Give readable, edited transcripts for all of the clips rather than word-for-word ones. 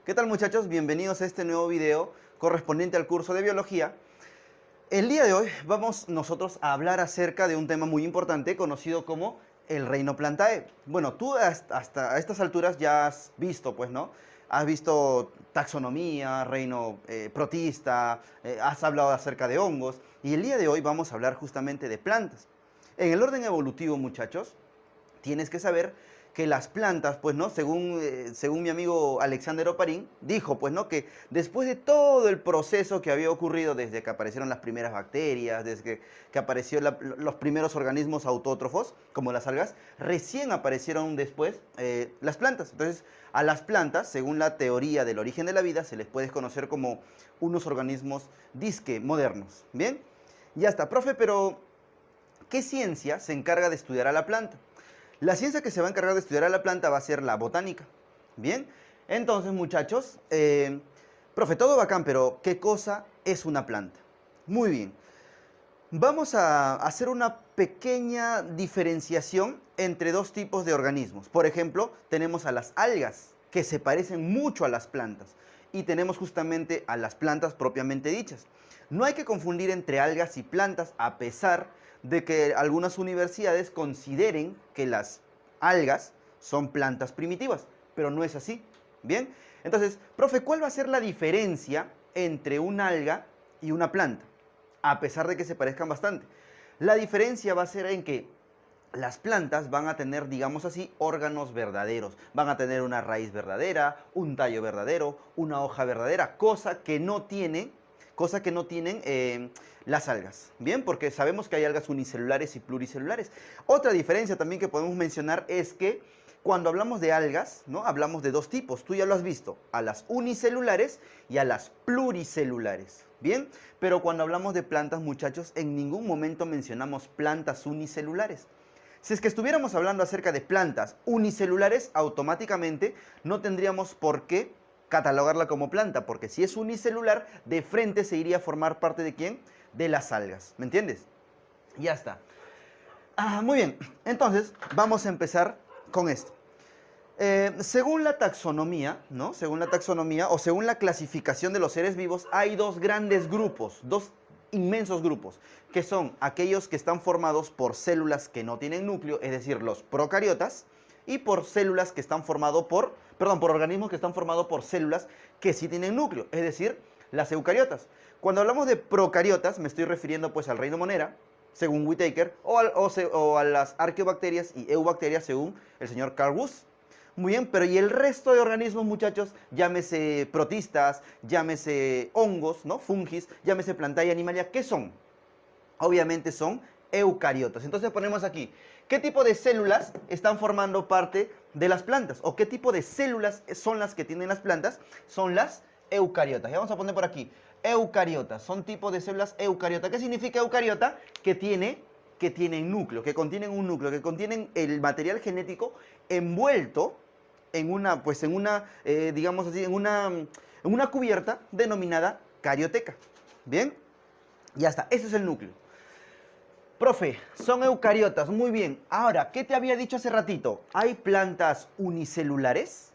¿Qué tal, muchachos? Bienvenidos a este nuevo video correspondiente al curso de biología. El día de hoy vamos nosotros a hablar acerca de un tema muy importante conocido como el reino Plantae. Bueno, tú hasta a estas alturas ya has visto, pues, ¿no? Has visto taxonomía, reino protista, has hablado acerca de hongos y el día de hoy vamos a hablar justamente de plantas. En el orden evolutivo, muchachos, tienes que saber que las plantas, pues, ¿no? Según mi amigo Alexander Oparin, dijo, pues, ¿no? Que después de todo el proceso que había ocurrido desde que aparecieron las primeras bacterias, desde que apareció los primeros organismos autótrofos, como las algas, recién aparecieron después las plantas. Entonces, a las plantas, según la teoría del origen de la vida, se les puede conocer como unos organismos disque modernos. ¿Bien? Ya está, profe, pero ¿qué ciencia se encarga de estudiar a la planta? La ciencia que se va a encargar de estudiar a la planta va a ser la botánica. Bien, entonces, muchachos, profe, todo bacán, pero ¿qué cosa es una planta? Muy bien, vamos a hacer una pequeña diferenciación entre dos tipos de organismos. Por ejemplo, tenemos a las algas, que se parecen mucho a las plantas, y tenemos justamente a las plantas propiamente dichas. No hay que confundir entre algas y plantas, a pesar de que algunas universidades consideren que las algas son plantas primitivas, pero no es así. Bien, entonces, profe, ¿cuál va a ser la diferencia entre una alga y una planta? A pesar de que se parezcan bastante. La diferencia va a ser en que las plantas van a tener, digamos así, órganos verdaderos. Van a tener una raíz verdadera, un tallo verdadero, una hoja verdadera, cosa que no tienen las algas. Bien, porque sabemos que hay algas unicelulares y pluricelulares. Otra diferencia también que podemos mencionar es que cuando hablamos de algas, ¿no? Hablamos de dos tipos, tú ya lo has visto, a las unicelulares y a las pluricelulares. Bien, pero cuando hablamos de plantas, muchachos, en ningún momento mencionamos plantas unicelulares. Si es que estuviéramos hablando acerca de plantas unicelulares, automáticamente no tendríamos por qué catalogarla como planta, porque si es unicelular, de frente se iría a formar parte de ¿quién? De las algas, ¿me entiendes? Ya está. Muy bien, entonces vamos a empezar con esto. Según la taxonomía, ¿no? Según la taxonomía o según la clasificación de los seres vivos, hay dos grandes grupos, dos inmensos grupos, que son aquellos que están formados por células que no tienen núcleo, es decir, los procariotas, y por células que están formados por organismos que están formados por células que sí tienen núcleo, es decir, las eucariotas. Cuando hablamos de procariotas, me estoy refiriendo pues al reino Monera, según Whittaker, o a las arqueobacterias y eubacterias, según el señor Carl Woese. Muy bien, pero ¿y el resto de organismos, muchachos? Llámese protistas, llámese hongos, ¿no? Fungis, llámese Plantae Animalia, ¿qué son? Obviamente son eucariotas. Entonces ponemos aquí, ¿qué tipo de células están formando parte de las plantas? ¿O qué tipo de células son las que tienen las plantas? Son las eucariotas. Ya vamos a poner por aquí, eucariotas, son tipos de células eucariota. ¿Qué significa eucariota? Que tienen núcleo, que contienen un núcleo, que contienen el material genético envuelto digamos así, en una cubierta denominada carioteca. ¿Bien? Ya está, ese es el núcleo. Profe, son eucariotas, muy bien. Ahora, ¿qué te había dicho hace ratito? ¿Hay plantas unicelulares?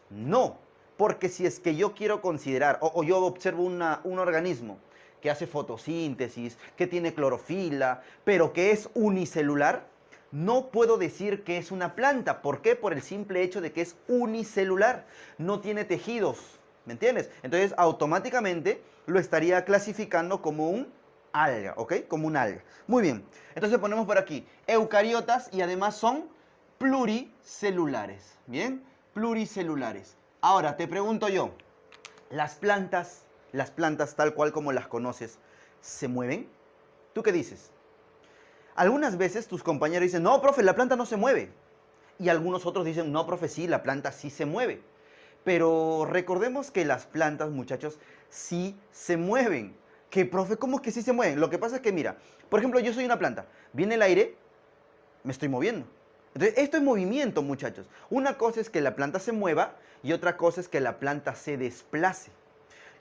No, porque si es que yo quiero considerar, o yo observo un organismo que hace fotosíntesis, que tiene clorofila, pero que es unicelular, no puedo decir que es una planta. ¿Por qué? Por el simple hecho de que es unicelular, no tiene tejidos, ¿me entiendes? Entonces, automáticamente lo estaría clasificando como un alga, ¿ok? Como un alga. Muy bien, entonces ponemos por aquí, eucariotas y además son pluricelulares, ¿bien? Pluricelulares. Ahora, te pregunto yo, las plantas tal cual como las conoces, ¿se mueven? ¿Tú qué dices? Algunas veces tus compañeros dicen, no, profe, la planta no se mueve. Y algunos otros dicen, no, profe, sí, la planta sí se mueve. Pero recordemos que las plantas, muchachos, sí se mueven. Que, profe, ¿cómo es que sí se mueven? Lo que pasa es que, mira, por ejemplo, yo soy una planta. Viene el aire, me estoy moviendo. Entonces, esto es movimiento, muchachos. Una cosa es que la planta se mueva y otra cosa es que la planta se desplace.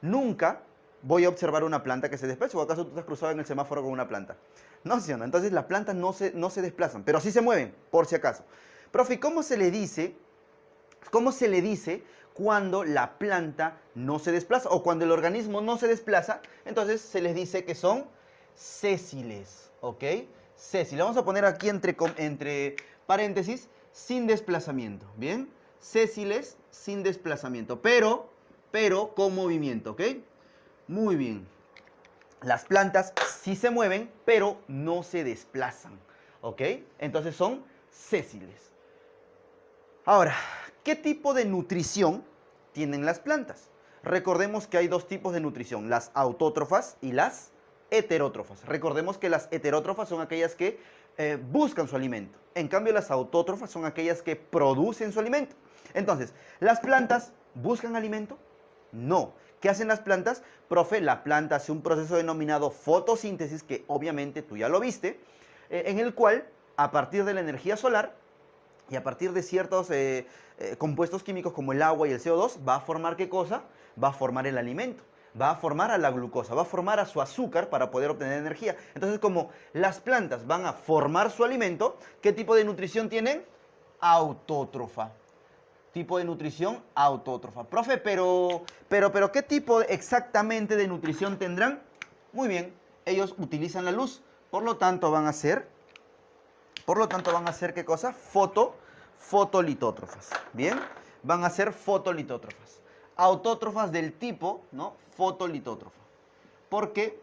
Nunca voy a observar una planta que se desplace. ¿O acaso tú estás cruzado en el semáforo con una planta? No, ¿sí o no? Entonces las plantas no se desplazan, pero sí se mueven, por si acaso. Profe, ¿cómo se le dice cuando la planta no se desplaza o cuando el organismo no se desplaza, entonces se les dice que son sésiles, ¿ok? Sésiles. Vamos a poner aquí entre paréntesis, sin desplazamiento, ¿bien? Sésiles sin desplazamiento, pero con movimiento, ¿ok? Muy bien. Las plantas sí se mueven, pero no se desplazan, ¿ok? Entonces son sésiles. Ahora, ¿qué tipo de nutrición tienen las plantas? Recordemos que hay dos tipos de nutrición, las autótrofas y las heterótrofas. Recordemos que las heterótrofas son aquellas que buscan su alimento. En cambio, las autótrofas son aquellas que producen su alimento. Entonces, ¿las plantas buscan alimento? No. ¿Qué hacen las plantas? Profe, la planta hace un proceso denominado fotosíntesis, que obviamente tú ya lo viste, en el cual, a partir de la energía solar, y a partir de ciertos compuestos químicos como el agua y el CO2, va a formar ¿qué cosa? Va a formar el alimento, va a formar a la glucosa, va a formar a su azúcar para poder obtener energía. Entonces, como las plantas van a formar su alimento, ¿qué tipo de nutrición tienen? Autótrofa. Tipo de nutrición autótrofa. Profe, pero, ¿qué tipo exactamente de nutrición tendrán? Muy bien, ellos utilizan la luz, por lo tanto van a ser ¿qué cosa? Fotolitótrofas. Bien, van a ser fotolitótrofas. Autótrofas del tipo, ¿no? Fotolitótrofa. ¿Por qué?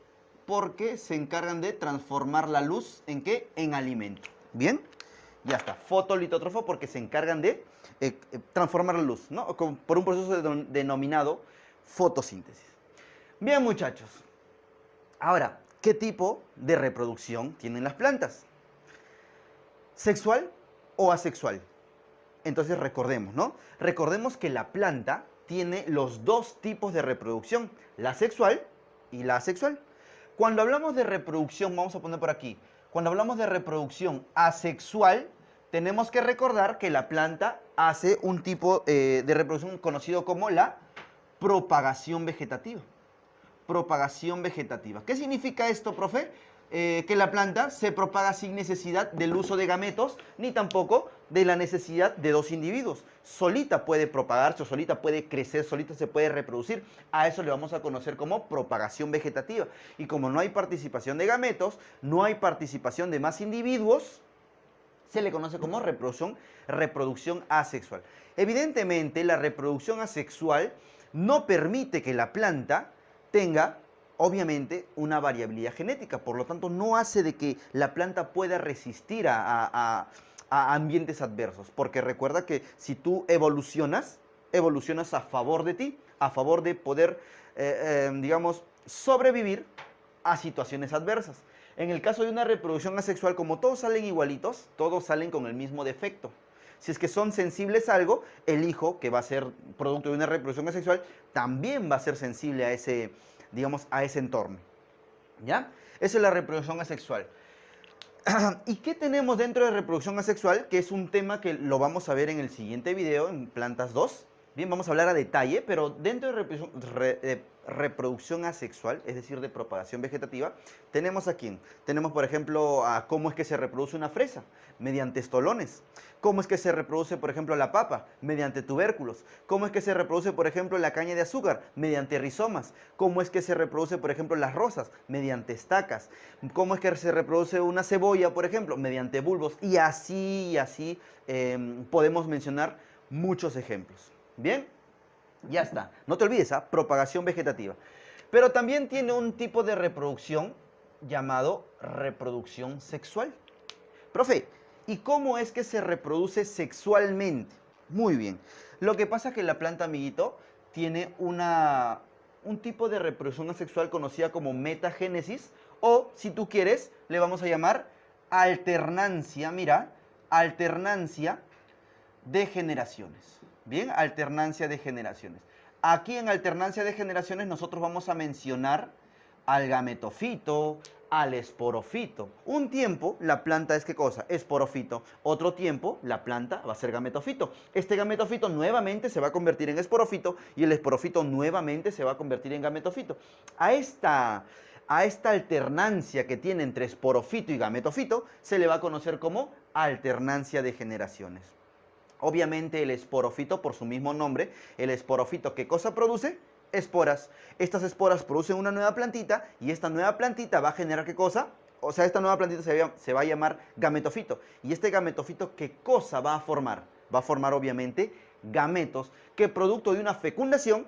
Porque se encargan de transformar la luz ¿en qué? En alimento. Bien, ya está. Fotolitótrofo porque se encargan de transformar la luz, ¿no? Por un proceso denominado fotosíntesis. Bien, muchachos. Ahora, ¿qué tipo de reproducción tienen las plantas? ¿Sexual o asexual? Entonces recordemos, ¿no? Recordemos que la planta tiene los dos tipos de reproducción, la sexual y la asexual. Cuando hablamos de reproducción, vamos a poner por aquí, cuando hablamos de reproducción asexual, tenemos que recordar que la planta hace un tipo de reproducción conocido como la propagación vegetativa. Propagación vegetativa. ¿Qué significa esto, profe? Que la planta se propaga sin necesidad del uso de gametos, ni tampoco de la necesidad de dos individuos. Solita puede propagarse, o solita puede crecer, solita se puede reproducir. A eso le vamos a conocer como propagación vegetativa. Y como no hay participación de gametos, no hay participación de más individuos, se le conoce como reproducción asexual. Evidentemente, la reproducción asexual no permite que la planta tenga, obviamente, una variabilidad genética. Por lo tanto, no hace de que la planta pueda resistir a ambientes adversos. Porque recuerda que si tú evolucionas a favor de ti, a favor de poder, digamos, sobrevivir a situaciones adversas. En el caso de una reproducción asexual, como todos salen igualitos, todos salen con el mismo defecto. Si es que son sensibles a algo, el hijo, que va a ser producto de una reproducción asexual, también va a ser sensible a ese, digamos, a ese entorno. ¿Ya? Esa es la reproducción asexual. ¿Y qué tenemos dentro de reproducción asexual? Que es un tema que lo vamos a ver en el siguiente video, en plantas 2. Bien, vamos a hablar a detalle, pero dentro de reproducción asexual, es decir, de propagación vegetativa, tenemos a quién. Tenemos, por ejemplo, a cómo es que se reproduce una fresa, mediante estolones. Cómo es que se reproduce, por ejemplo, la papa, mediante tubérculos. Cómo es que se reproduce, por ejemplo, la caña de azúcar, mediante rizomas. Cómo es que se reproduce, por ejemplo, las rosas, mediante estacas. Cómo es que se reproduce una cebolla, por ejemplo, mediante bulbos. Y así podemos mencionar muchos ejemplos. ¿Bien? Ya está. No te olvides, propagación vegetativa. Pero también tiene un tipo de reproducción llamado reproducción sexual. Profe, ¿y cómo es que se reproduce sexualmente? Muy bien. Lo que pasa es que la planta, amiguito, tiene un tipo de reproducción asexual conocida como metagénesis, o, si tú quieres, le vamos a llamar alternancia, mira, alternancia de generaciones. Bien, alternancia de generaciones. Aquí en alternancia de generaciones nosotros vamos a mencionar al gametofito, al esporofito. Un tiempo la planta es ¿qué cosa? Esporofito. Otro tiempo la planta va a ser gametofito. Este gametofito nuevamente se va a convertir en esporofito y el esporofito nuevamente se va a convertir en gametofito. A esta alternancia que tiene entre esporofito y gametofito se le va a conocer como alternancia de generaciones. Obviamente el esporófito, por su mismo nombre, el esporófito, ¿qué cosa produce? Esporas. Estas esporas producen una nueva plantita y esta nueva plantita va a generar ¿qué cosa? O sea, esta nueva plantita se va a llamar gametofito. ¿Y este gametofito qué cosa va a formar? Va a formar obviamente gametos que producto de una fecundación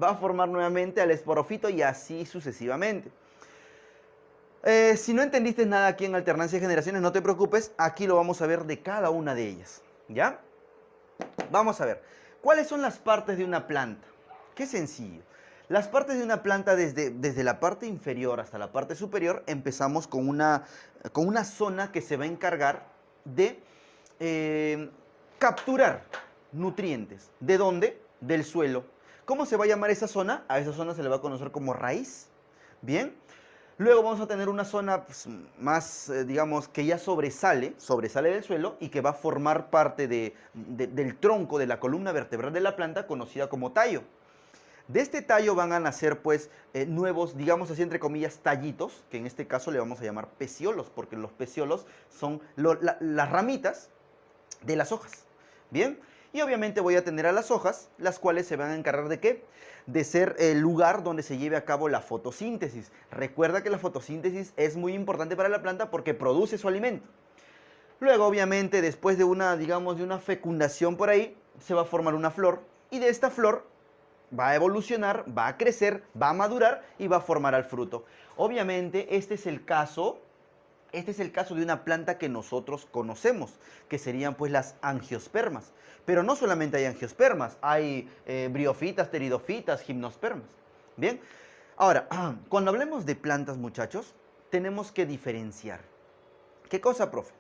va a formar nuevamente al esporófito y así sucesivamente. Si no entendiste nada aquí en alternancia de generaciones, no te preocupes, aquí lo vamos a ver de cada una de ellas, ¿ya? Vamos a ver, ¿cuáles son las partes de una planta? Qué sencillo. Las partes de una planta, desde la parte inferior hasta la parte superior, empezamos con una zona que se va a encargar de capturar nutrientes. ¿De dónde? Del suelo. ¿Cómo se va a llamar esa zona? A esa zona se le va a conocer como raíz. Bien. Luego vamos a tener una zona pues, más, digamos, que ya sobresale del suelo y que va a formar parte del tronco, de la columna vertebral de la planta, conocida como tallo. De este tallo van a nacer, pues, nuevos, digamos así, entre comillas, tallitos, que en este caso le vamos a llamar peciolos, porque los peciolos son las ramitas de las hojas. Bien, y obviamente voy a tener a las hojas, las cuales se van a encargar de ¿qué? De ser el lugar donde se lleve a cabo la fotosíntesis. Recuerda que la fotosíntesis es muy importante para la planta porque produce su alimento. Luego, obviamente, después de una, digamos, de una fecundación por ahí, se va a formar una flor y de esta flor va a evolucionar, va a crecer, va a madurar y va a formar al fruto. Obviamente, este es el caso de una planta que nosotros conocemos, que serían pues las angiospermas. Pero no solamente hay angiospermas, hay briofitas, pteridofitas, gimnospermas. Bien, ahora, cuando hablemos de plantas, muchachos, tenemos que diferenciar. ¿Qué cosa, profe?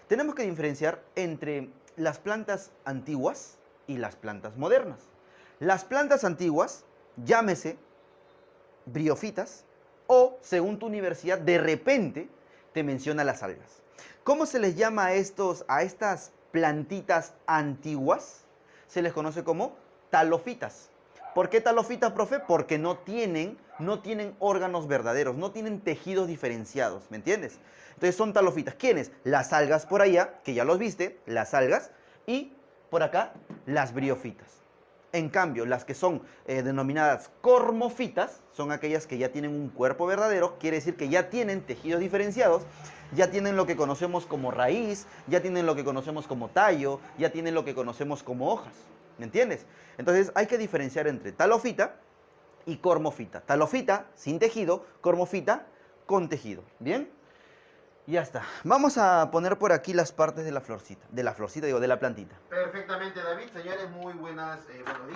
Tenemos que diferenciar entre las plantas antiguas y las plantas modernas. Las plantas antiguas, llámese briofitas, o según tu universidad, de repente te menciona las algas. ¿Cómo se les llama a estas plantitas antiguas? Se les conoce como talofitas. ¿Por qué talofitas, profe? Porque no tienen órganos verdaderos, no tienen tejidos diferenciados, ¿me entiendes? Entonces son talofitas. ¿Quiénes? Las algas por allá, que ya los viste, las algas, y por acá las briofitas. En cambio, las que son denominadas cormofitas son aquellas que ya tienen un cuerpo verdadero, quiere decir que ya tienen tejidos diferenciados, ya tienen lo que conocemos como raíz, ya tienen lo que conocemos como tallo, ya tienen lo que conocemos como hojas. ¿Me entiendes? Entonces hay que diferenciar entre talofita y cormofita. Talofita sin tejido, cormofita con tejido. ¿Bien? Ya está. Vamos a poner por aquí las partes de la florcita. De la plantita. Perfectamente, David. Señores, muy buenos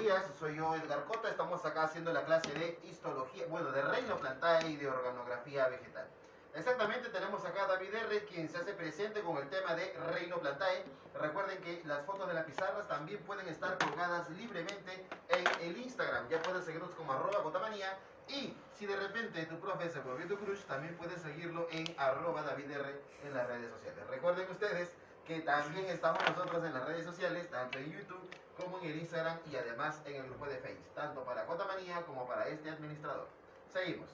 días. Soy yo, Edgar Cota. Estamos acá haciendo la clase de histología, de Reino Plantae y de organografía vegetal. Exactamente, tenemos acá a David R., quien se hace presente con el tema de Reino Plantae. Recuerden que las fotos de las pizarras también pueden estar colgadas libremente en el Instagram. Ya pueden seguirnos como @cotamanía. Y si de repente tu profe se volvió tu crush, también puedes seguirlo en @DavidR en las redes sociales. Recuerden ustedes que también estamos nosotros en las redes sociales, tanto en YouTube como en el Instagram y además en el grupo de Facebook, tanto para Cotamanía como para este administrador. Seguimos.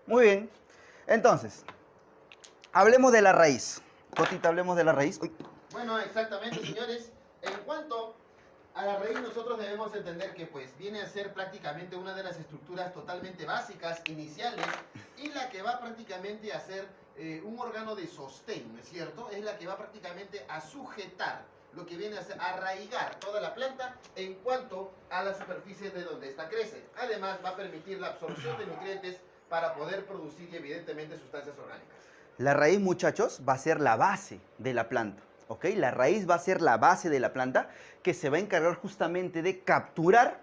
Muy bien. Entonces, hablemos de la raíz. Cotita, hablemos de la raíz. Uy. Bueno, exactamente, señores. En cuanto a la raíz, nosotros debemos entender que pues viene a ser prácticamente una de las estructuras totalmente básicas, iniciales, y la que va prácticamente a ser un órgano de sostén, ¿no es cierto? Es la que va prácticamente a sujetar lo que viene a ser arraigar toda la planta en cuanto a la superficie de donde ésta crece. Además, va a permitir la absorción de nutrientes para poder producir evidentemente sustancias orgánicas. La raíz, muchachos, va a ser la base de la planta. ¿Ok? La raíz va a ser la base de la planta que se va a encargar justamente de capturar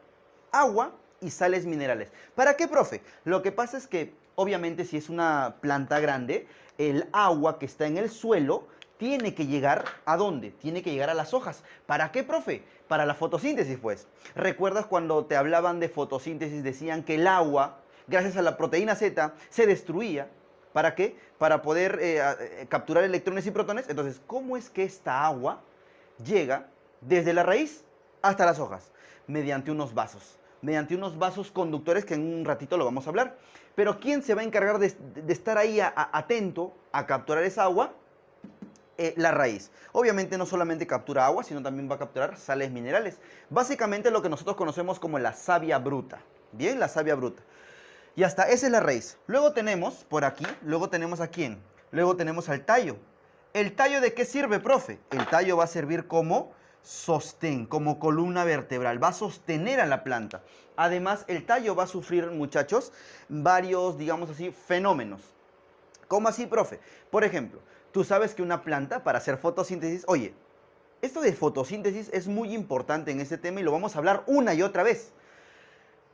agua y sales minerales. ¿Para qué, profe? Lo que pasa es que, obviamente, si es una planta grande, el agua que está en el suelo tiene que llegar ¿a dónde? Tiene que llegar a las hojas. ¿Para qué, profe? Para la fotosíntesis, pues. ¿Recuerdas cuando te hablaban de fotosíntesis? Decían que el agua, gracias a la proteína Z, se destruía. ¿Para qué? Para poder capturar electrones y protones. Entonces, ¿cómo es que esta agua llega desde la raíz hasta las hojas? Mediante unos vasos conductores que en un ratito lo vamos a hablar. Pero ¿quién se va a encargar de estar ahí atento a capturar esa agua? la raíz. Obviamente no solamente captura agua, sino también va a capturar sales minerales. Básicamente lo que nosotros conocemos como la savia bruta. Bien, la savia bruta. Y hasta esa es la raíz. Luego tenemos por aquí, luego tenemos a quién. Luego tenemos al tallo. ¿El tallo de qué sirve, profe? El tallo va a servir como sostén, como columna vertebral. Va a sostener a la planta. Además, el tallo va a sufrir, muchachos, varios, digamos así, fenómenos. ¿Cómo así, profe? Por ejemplo, tú sabes que una planta para hacer fotosíntesis, oye, esto de fotosíntesis es muy importante en este tema y lo vamos a hablar una y otra vez.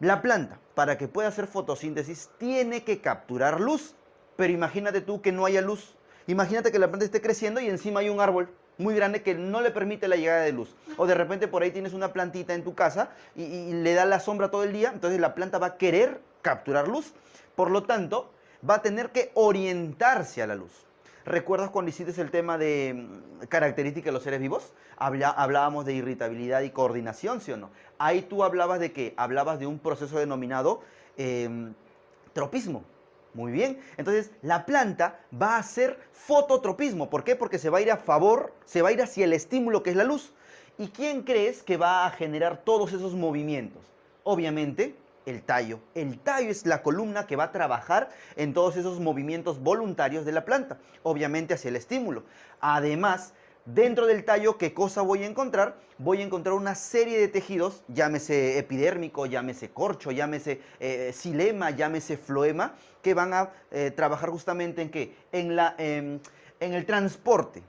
La planta, para que pueda hacer fotosíntesis, tiene que capturar luz. Pero imagínate tú que no haya luz. Imagínate que la planta esté creciendo y encima hay un árbol muy grande que no le permite la llegada de luz. O de repente por ahí tienes una plantita en tu casa y le da la sombra todo el día, entonces la planta va a querer capturar luz. Por lo tanto, va a tener que orientarse a la luz. ¿Recuerdas cuando hiciste el tema de características de los seres vivos? Hablábamos de irritabilidad y coordinación, ¿sí o no? Ahí tú hablabas de qué? Hablabas de un proceso denominado tropismo. Muy bien. Entonces, la planta va a hacer fototropismo. ¿Por qué? Porque se va a ir a favor, se va a ir hacia el estímulo que es la luz. ¿Y quién crees que va a generar todos esos movimientos? Obviamente, el tallo. El tallo es la columna que va a trabajar en todos esos movimientos voluntarios de la planta, obviamente hacia el estímulo. Además, dentro del tallo, ¿qué cosa voy a encontrar? Voy a encontrar una serie de tejidos, llámese epidérmico, llámese corcho, llámese xilema, llámese floema, que van a trabajar justamente en ¿qué? En el transporte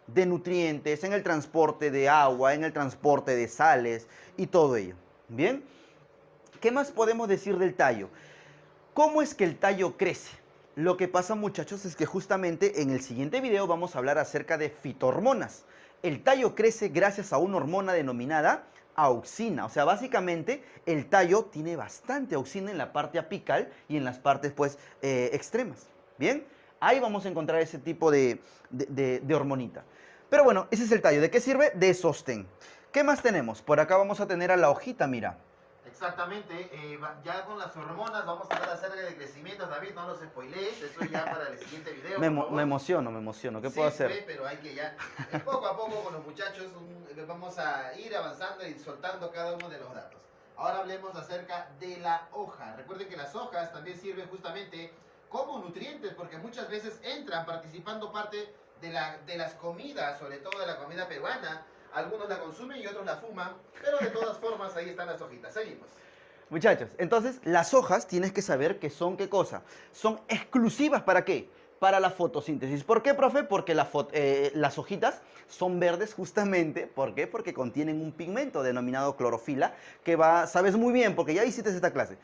de nutrientes, en el transporte de agua, en el transporte de sales y todo ello. ¿Bien? ¿Qué más podemos decir del tallo? ¿Cómo es que el tallo crece? Lo que pasa, muchachos, es que justamente en el siguiente video vamos a hablar acerca de fitohormonas. El tallo crece gracias a una hormona denominada auxina. O sea, básicamente el tallo tiene bastante auxina en la parte apical y en las partes pues extremas. ¿Bien? Ahí vamos a encontrar ese tipo de hormonita. Pero bueno, ese es el tallo. ¿De qué sirve? De sostén. ¿Qué más tenemos? Por acá vamos a tener a la hojita, mira. Exactamente, ya con las hormonas vamos a hablar acerca de crecimiento, David, no los spoilees, eso ya para el siguiente video. Me emociono, ¿qué puedo hacer? Pero hay que ya, poco a poco con los muchachos vamos a ir avanzando y soltando cada uno de los datos. Ahora hablemos acerca de la hoja. Recuerden que las hojas también sirven justamente como nutrientes, porque muchas veces entran participando parte de las comidas, sobre todo de la comida peruana. Algunos la consumen y otros la fuman, pero de todas formas ahí están las hojitas. Seguimos. Muchachos, entonces las hojas tienes que saber que son ¿qué cosa? Son exclusivas ¿para qué? Para la fotosíntesis. ¿Por qué, profe? Porque las hojitas son verdes justamente, ¿por qué? Porque contienen un pigmento denominado clorofila que sabes muy bien, porque ya hiciste esta clase,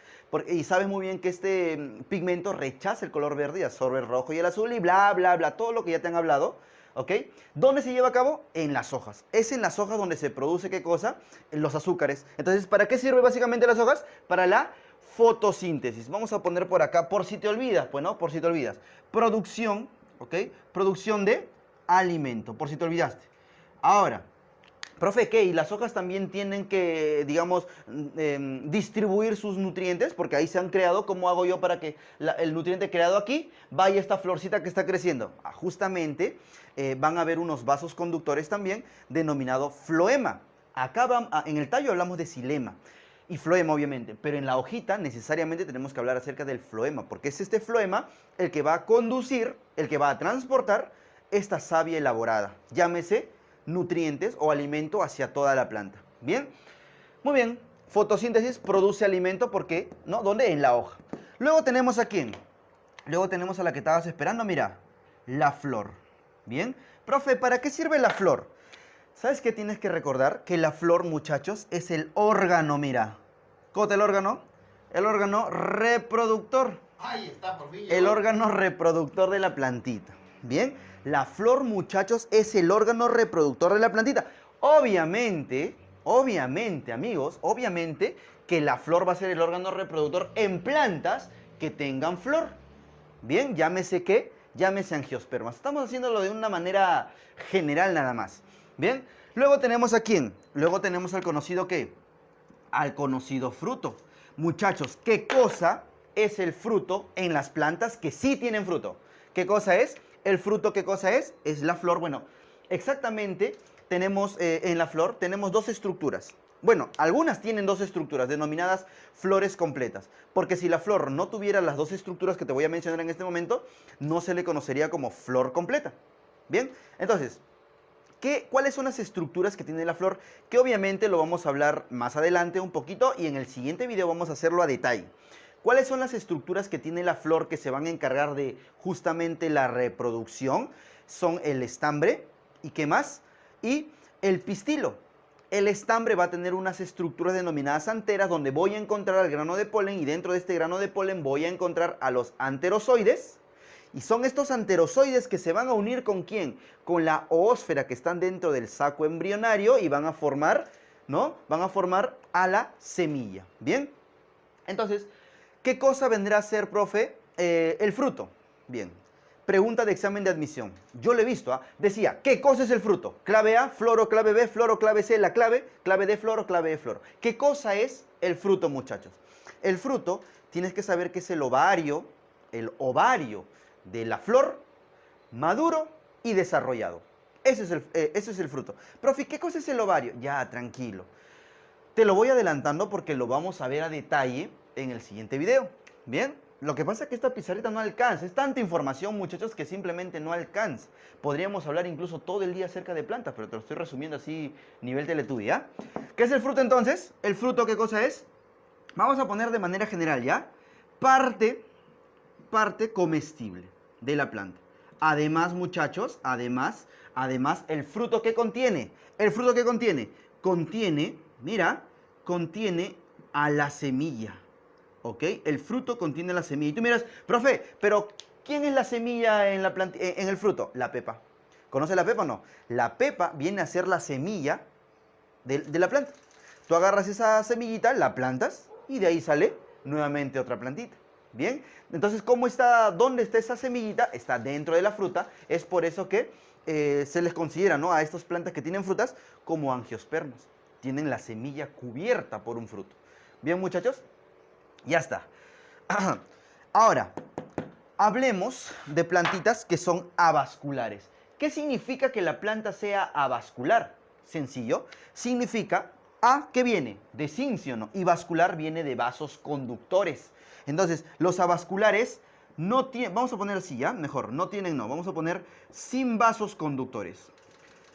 y sabes muy bien que este pigmento rechaza el color verde y absorbe el rojo y el azul y bla, bla, bla, todo lo que ya te han hablado. ¿Ok? ¿Dónde se lleva a cabo? En las hojas. Es en las hojas donde se produce, ¿qué cosa? Los azúcares. Entonces, ¿para qué sirve básicamente las hojas? Para la fotosíntesis. Vamos a poner por acá, por si te olvidas, pues no, por si te olvidas. Producción, ¿ok? Producción de alimento, por si te olvidaste. Ahora, profe, ¿qué? ¿Y las hojas también tienen que, digamos, distribuir sus nutrientes? Porque ahí se han creado. ¿Cómo hago yo para que el nutriente creado aquí vaya a esta florcita que está creciendo? Justamente van a haber unos vasos conductores también denominado floema. Acá en el tallo hablamos de xilema y floema, obviamente, pero en la hojita necesariamente tenemos que hablar acerca del floema, porque es este floema el que va a conducir, el que va a transportar esta savia elaborada. Llámese nutrientes o alimento hacia toda la planta. ¿Bien? Muy bien. Fotosíntesis produce alimento, ¿por qué? ¿No? ¿Dónde? En la hoja. Luego tenemos a quién. Luego tenemos a la que estabas esperando, mira. La flor. ¿Bien? Profe, ¿para qué sirve la flor? ¿Sabes qué tienes que recordar? Que la flor, muchachos, es el órgano, mira. ¿Cómo está el órgano? El órgano reproductor. Ahí está, por fin. El órgano reproductor de la plantita. ¿Bien? La flor, muchachos, es el órgano reproductor de la plantita. Obviamente, amigos, obviamente que la flor va a ser el órgano reproductor en plantas que tengan flor. Bien, llámese ¿qué? Llámese angiospermas. Estamos haciéndolo de una manera general nada más. Bien, luego tenemos a quién. Luego tenemos al conocido ¿qué? Al conocido fruto. Muchachos, ¿qué cosa es el fruto en las plantas que sí tienen fruto? ¿Qué cosa es? ¿El fruto qué cosa es? Es la flor. Bueno, exactamente tenemos en la flor tenemos dos estructuras. Bueno, algunas tienen dos estructuras denominadas flores completas, porque si la flor no tuviera las dos estructuras que te voy a mencionar en este momento, no se le conocería como flor completa. Bien, entonces, ¿cuáles son las estructuras que tiene la flor? Que obviamente lo vamos a hablar más adelante un poquito y en el siguiente video vamos a hacerlo a detalle. ¿Cuáles son las estructuras que tiene la flor que se van a encargar de justamente la reproducción? Son el estambre, ¿y qué más? Y el pistilo. El estambre va a tener unas estructuras denominadas anteras donde voy a encontrar al grano de polen y dentro de este grano de polen voy a encontrar a los anterozoides. Y son estos anterozoides que se van a unir ¿con quién? Con la oósfera que están dentro del saco embrionario y van a formar, ¿no? Van a formar a la semilla. ¿Bien? Entonces, ¿qué cosa vendrá a ser, profe? El fruto. Bien. Pregunta de examen de admisión. Yo lo he visto, ¿ah? Decía, ¿qué cosa es el fruto? Clave A, flor o clave B, flor o clave C, la clave D, flor o clave E, flor. ¿Qué cosa es el fruto, muchachos? El fruto, tienes que saber que es el ovario de la flor, maduro y desarrollado. Ese es el fruto. Profe, ¿qué cosa es el ovario? Ya, tranquilo. Te lo voy adelantando porque lo vamos a ver a detalle en el siguiente video. ¿Bien? Lo que pasa es que esta pizarrita no alcanza. Es tanta información, muchachos, que simplemente no alcanza. Podríamos hablar incluso todo el día acerca de plantas, pero te lo estoy resumiendo así, nivel Teletubby, ¿ya? ¿Qué es el fruto entonces? ¿El fruto qué cosa es? Vamos a poner de manera general, ¿ya? Parte comestible de la planta. Además, muchachos, además, el fruto que contiene. ¿El fruto que contiene? Contiene, mira, contiene a la semilla. ¿Ok? El fruto contiene la semilla. Y tú miras, profe, pero ¿quién es la semilla en el fruto? La pepa. ¿Conoce la pepa o no? La pepa viene a ser la semilla de la planta. Tú agarras esa semillita, la plantas y de ahí sale nuevamente otra plantita. ¿Bien? Entonces, ¿dónde está esa semillita? Está dentro de la fruta. Es por eso que se les considera, ¿no?, a estas plantas que tienen frutas como angiospermas. Tienen la semilla cubierta por un fruto. ¿Bien, muchachos? Ya está. Ahora, hablemos de plantitas que son avasculares. ¿Qué significa que la planta sea avascular? Sencillo. Significa A, ¿qué viene? De síncrono. Y vascular viene de vasos conductores. Entonces, los avasculares no tienen, vamos a poner así, ¿ya? Mejor, no tienen, no. Vamos a poner sin vasos conductores.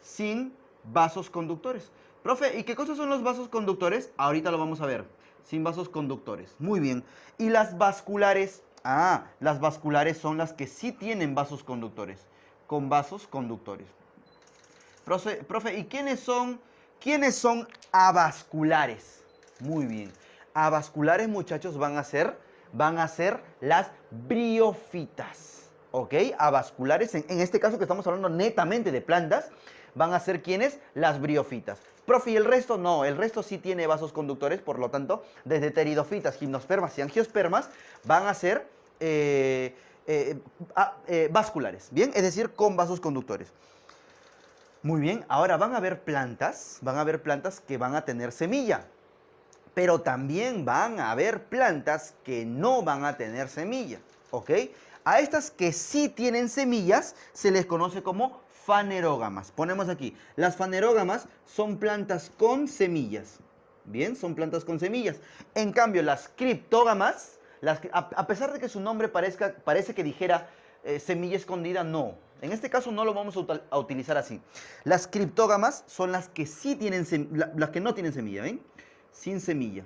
Sin vasos conductores. Profe, ¿y qué cosas son los vasos conductores? Ahorita lo vamos a ver. Sin vasos conductores. Muy bien. ¿Y las vasculares? Ah, las vasculares son las que sí tienen vasos conductores. Con vasos conductores. Profe, ¿y quiénes son avasculares? Muy bien. Avasculares, muchachos, van a ser las briófitas. ¿Ok? Avasculares, en este caso que estamos hablando netamente de plantas, van a ser ¿quiénes? Las briófitas. Profe, ¿y el resto? No, el resto sí tiene vasos conductores, por lo tanto, desde pteridofitas, gimnospermas y angiospermas van a ser vasculares, ¿bien? Es decir, con vasos conductores. Muy bien, ahora van a haber plantas que van a tener semilla, pero también van a haber plantas que no van a tener semilla, ¿ok? A estas que sí tienen semillas se les conoce como fanerógamas. Ponemos aquí, las fanerógamas son plantas con semillas. Bien, son plantas con semillas. En cambio, las criptógamas, a pesar de que su nombre parece que dijera semilla escondida, no. En este caso no lo vamos a utilizar así. Las criptógamas son las que sí tienen las que no tienen semilla, ¿ven? Sin semilla.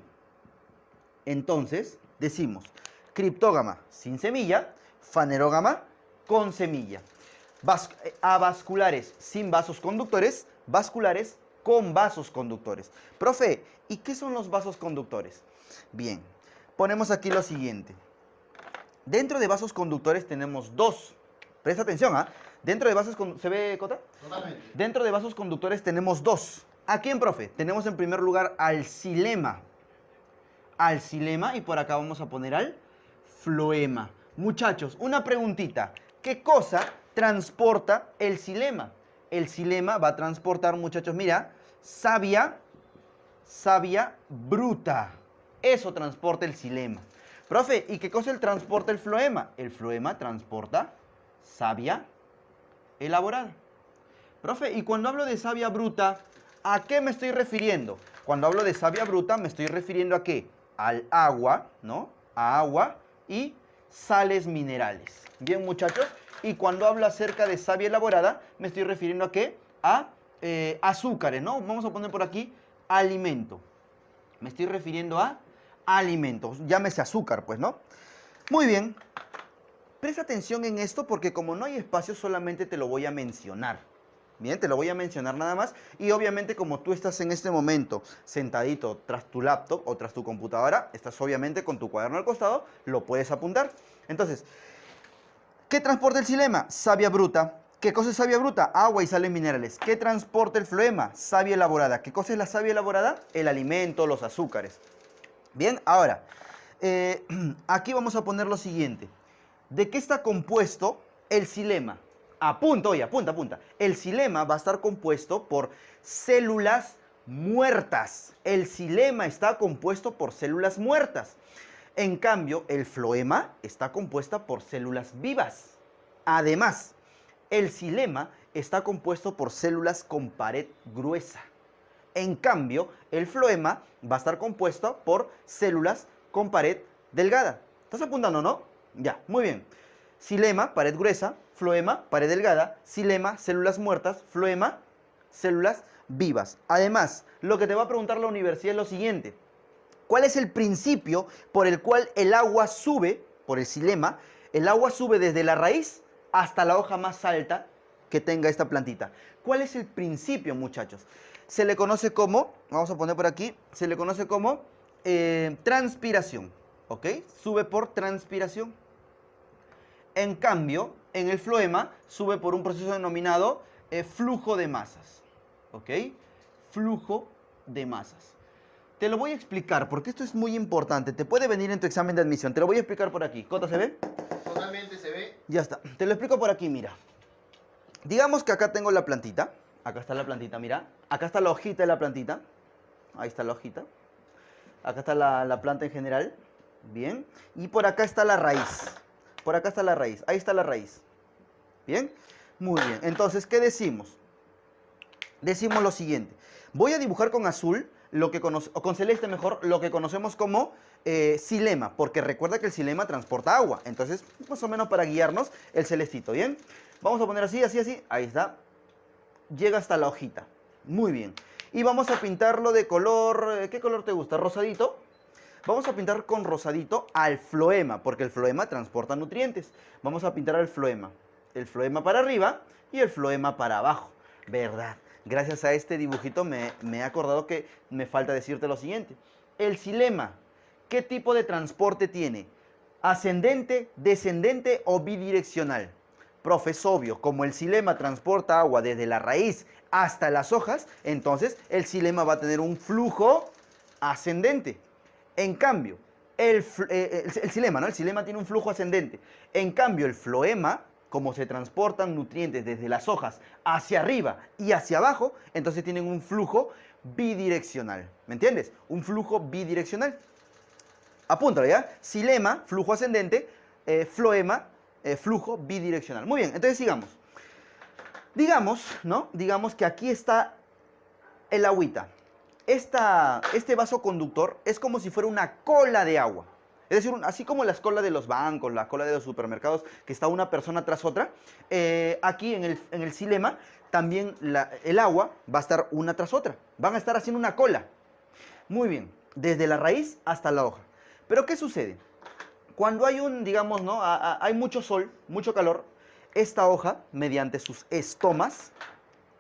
Entonces, decimos criptógama sin semilla, fanerógama con semilla. Avasculares sin vasos conductores, vasculares con vasos conductores. Profe, ¿y qué son los vasos conductores? Bien, ponemos aquí lo siguiente. Dentro de vasos conductores tenemos dos. Presta atención, ¿ah? Dentro de vasos conductores, ¿se ve, Cota? Totalmente. Dentro de vasos conductores tenemos dos. ¿A quién, profe? Tenemos en primer lugar al xilema. Al xilema y por acá vamos a poner al floema. Muchachos, una preguntita. ¿Qué cosa transporta el xilema? El xilema va a transportar, muchachos, mira, savia bruta. Eso transporta el xilema. Profe, ¿y qué cosa transporta el floema? El floema transporta savia elaborada. Profe, y cuando hablo de savia bruta, ¿a qué me estoy refiriendo? Cuando hablo de savia bruta, me estoy refiriendo a qué? Al agua, ¿no? A agua y sales minerales. Bien, muchachos. Y cuando hablo acerca de savia elaborada, me estoy refiriendo a qué? A azúcares, ¿no? Vamos a poner por aquí alimento. Me estoy refiriendo a alimentos. Llámese azúcar, pues, ¿no? Muy bien. Presta atención en esto porque como no hay espacio, solamente te lo voy a mencionar. Bien, te lo voy a mencionar nada más. Y obviamente como tú estás en este momento sentadito tras tu laptop o tras tu computadora, estás obviamente con tu cuaderno al costado, lo puedes apuntar. Entonces, ¿qué transporta el xilema? Savia bruta. ¿Qué cosa es savia bruta? Agua y sales minerales. ¿Qué transporta el floema? Savia elaborada. ¿Qué cosa es la savia elaborada? El alimento, los azúcares. Bien, ahora, aquí vamos a poner lo siguiente. ¿De qué está compuesto el xilema? Apunta, oye, apunta, apunta. El xilema va a estar compuesto por células muertas. El xilema está compuesto por células muertas. En cambio, el floema está compuesta por células vivas. Además, el xilema está compuesto por células con pared gruesa. En cambio, el floema va a estar compuesto por células con pared delgada. ¿Estás apuntando, no? Ya, muy bien. Xilema, pared gruesa, floema, pared delgada, xilema, células muertas, floema, células vivas. Además, lo que te va a preguntar la universidad es lo siguiente. ¿Cuál es el principio por el cual el agua sube, por el xilema, el agua sube desde la raíz hasta la hoja más alta que tenga esta plantita? ¿Cuál es el principio, muchachos? Se le conoce como, vamos a poner por aquí, se le conoce como transpiración, ¿ok? Sube por transpiración. En cambio, en el floema sube por un proceso denominado flujo de masas, ¿ok? Flujo de masas. Te lo voy a explicar porque esto es muy importante. Te puede venir en tu examen de admisión. Te lo voy a explicar por aquí. ¿Cota se ve? Totalmente se ve. Ya está. Te lo explico por aquí, mira. Digamos que acá tengo la plantita. Acá está la plantita, mira. Acá está la hojita de la plantita. Ahí está la hojita. Acá está la planta en general. Bien. Y por acá está la raíz. Por acá está la raíz. Ahí está la raíz. Bien. Muy bien. Entonces, ¿qué decimos? Decimos lo siguiente. Voy a dibujar con azul, o con celeste mejor, lo que conocemos como xilema. Porque recuerda que el xilema transporta agua. Entonces, más o menos para guiarnos, el celestito. ¿Bien? Vamos a poner así, así, así. Ahí está. Llega hasta la hojita. Muy bien. Y vamos a pintarlo de color... ¿Qué color te gusta? ¿Rosadito? Vamos a pintar con rosadito al floema, porque el floema transporta nutrientes. Vamos a pintar al floema. El floema para arriba y el floema para abajo. ¿Verdad? Gracias a este dibujito me he acordado que me falta decirte lo siguiente. El xilema, ¿qué tipo de transporte tiene? ¿Ascendente, descendente o bidireccional? Profe, es obvio, como el xilema transporta agua desde la raíz hasta las hojas, entonces el xilema va a tener un flujo ascendente. En cambio, el xilema, ¿no? El xilema tiene un flujo ascendente. En cambio, el floema, como se transportan nutrientes desde las hojas hacia arriba y hacia abajo, entonces tienen un flujo bidireccional. ¿Me entiendes? Un flujo bidireccional. Apúntalo, ¿ya? Xilema, flujo ascendente, floema, flujo bidireccional. Muy bien, entonces sigamos. Digamos, ¿no? Digamos que aquí está el agüita. Este vaso conductor es como si fuera una cola de agua. Es decir, así como las colas de los bancos, la cola de los supermercados, que está una persona tras otra, aquí en el xilema también el agua va a estar una tras otra. Van a estar haciendo una cola. Muy bien, desde la raíz hasta la hoja. Pero ¿qué sucede? Cuando hay digamos, ¿no? Hay mucho sol, mucho calor, esta hoja, mediante sus estomas,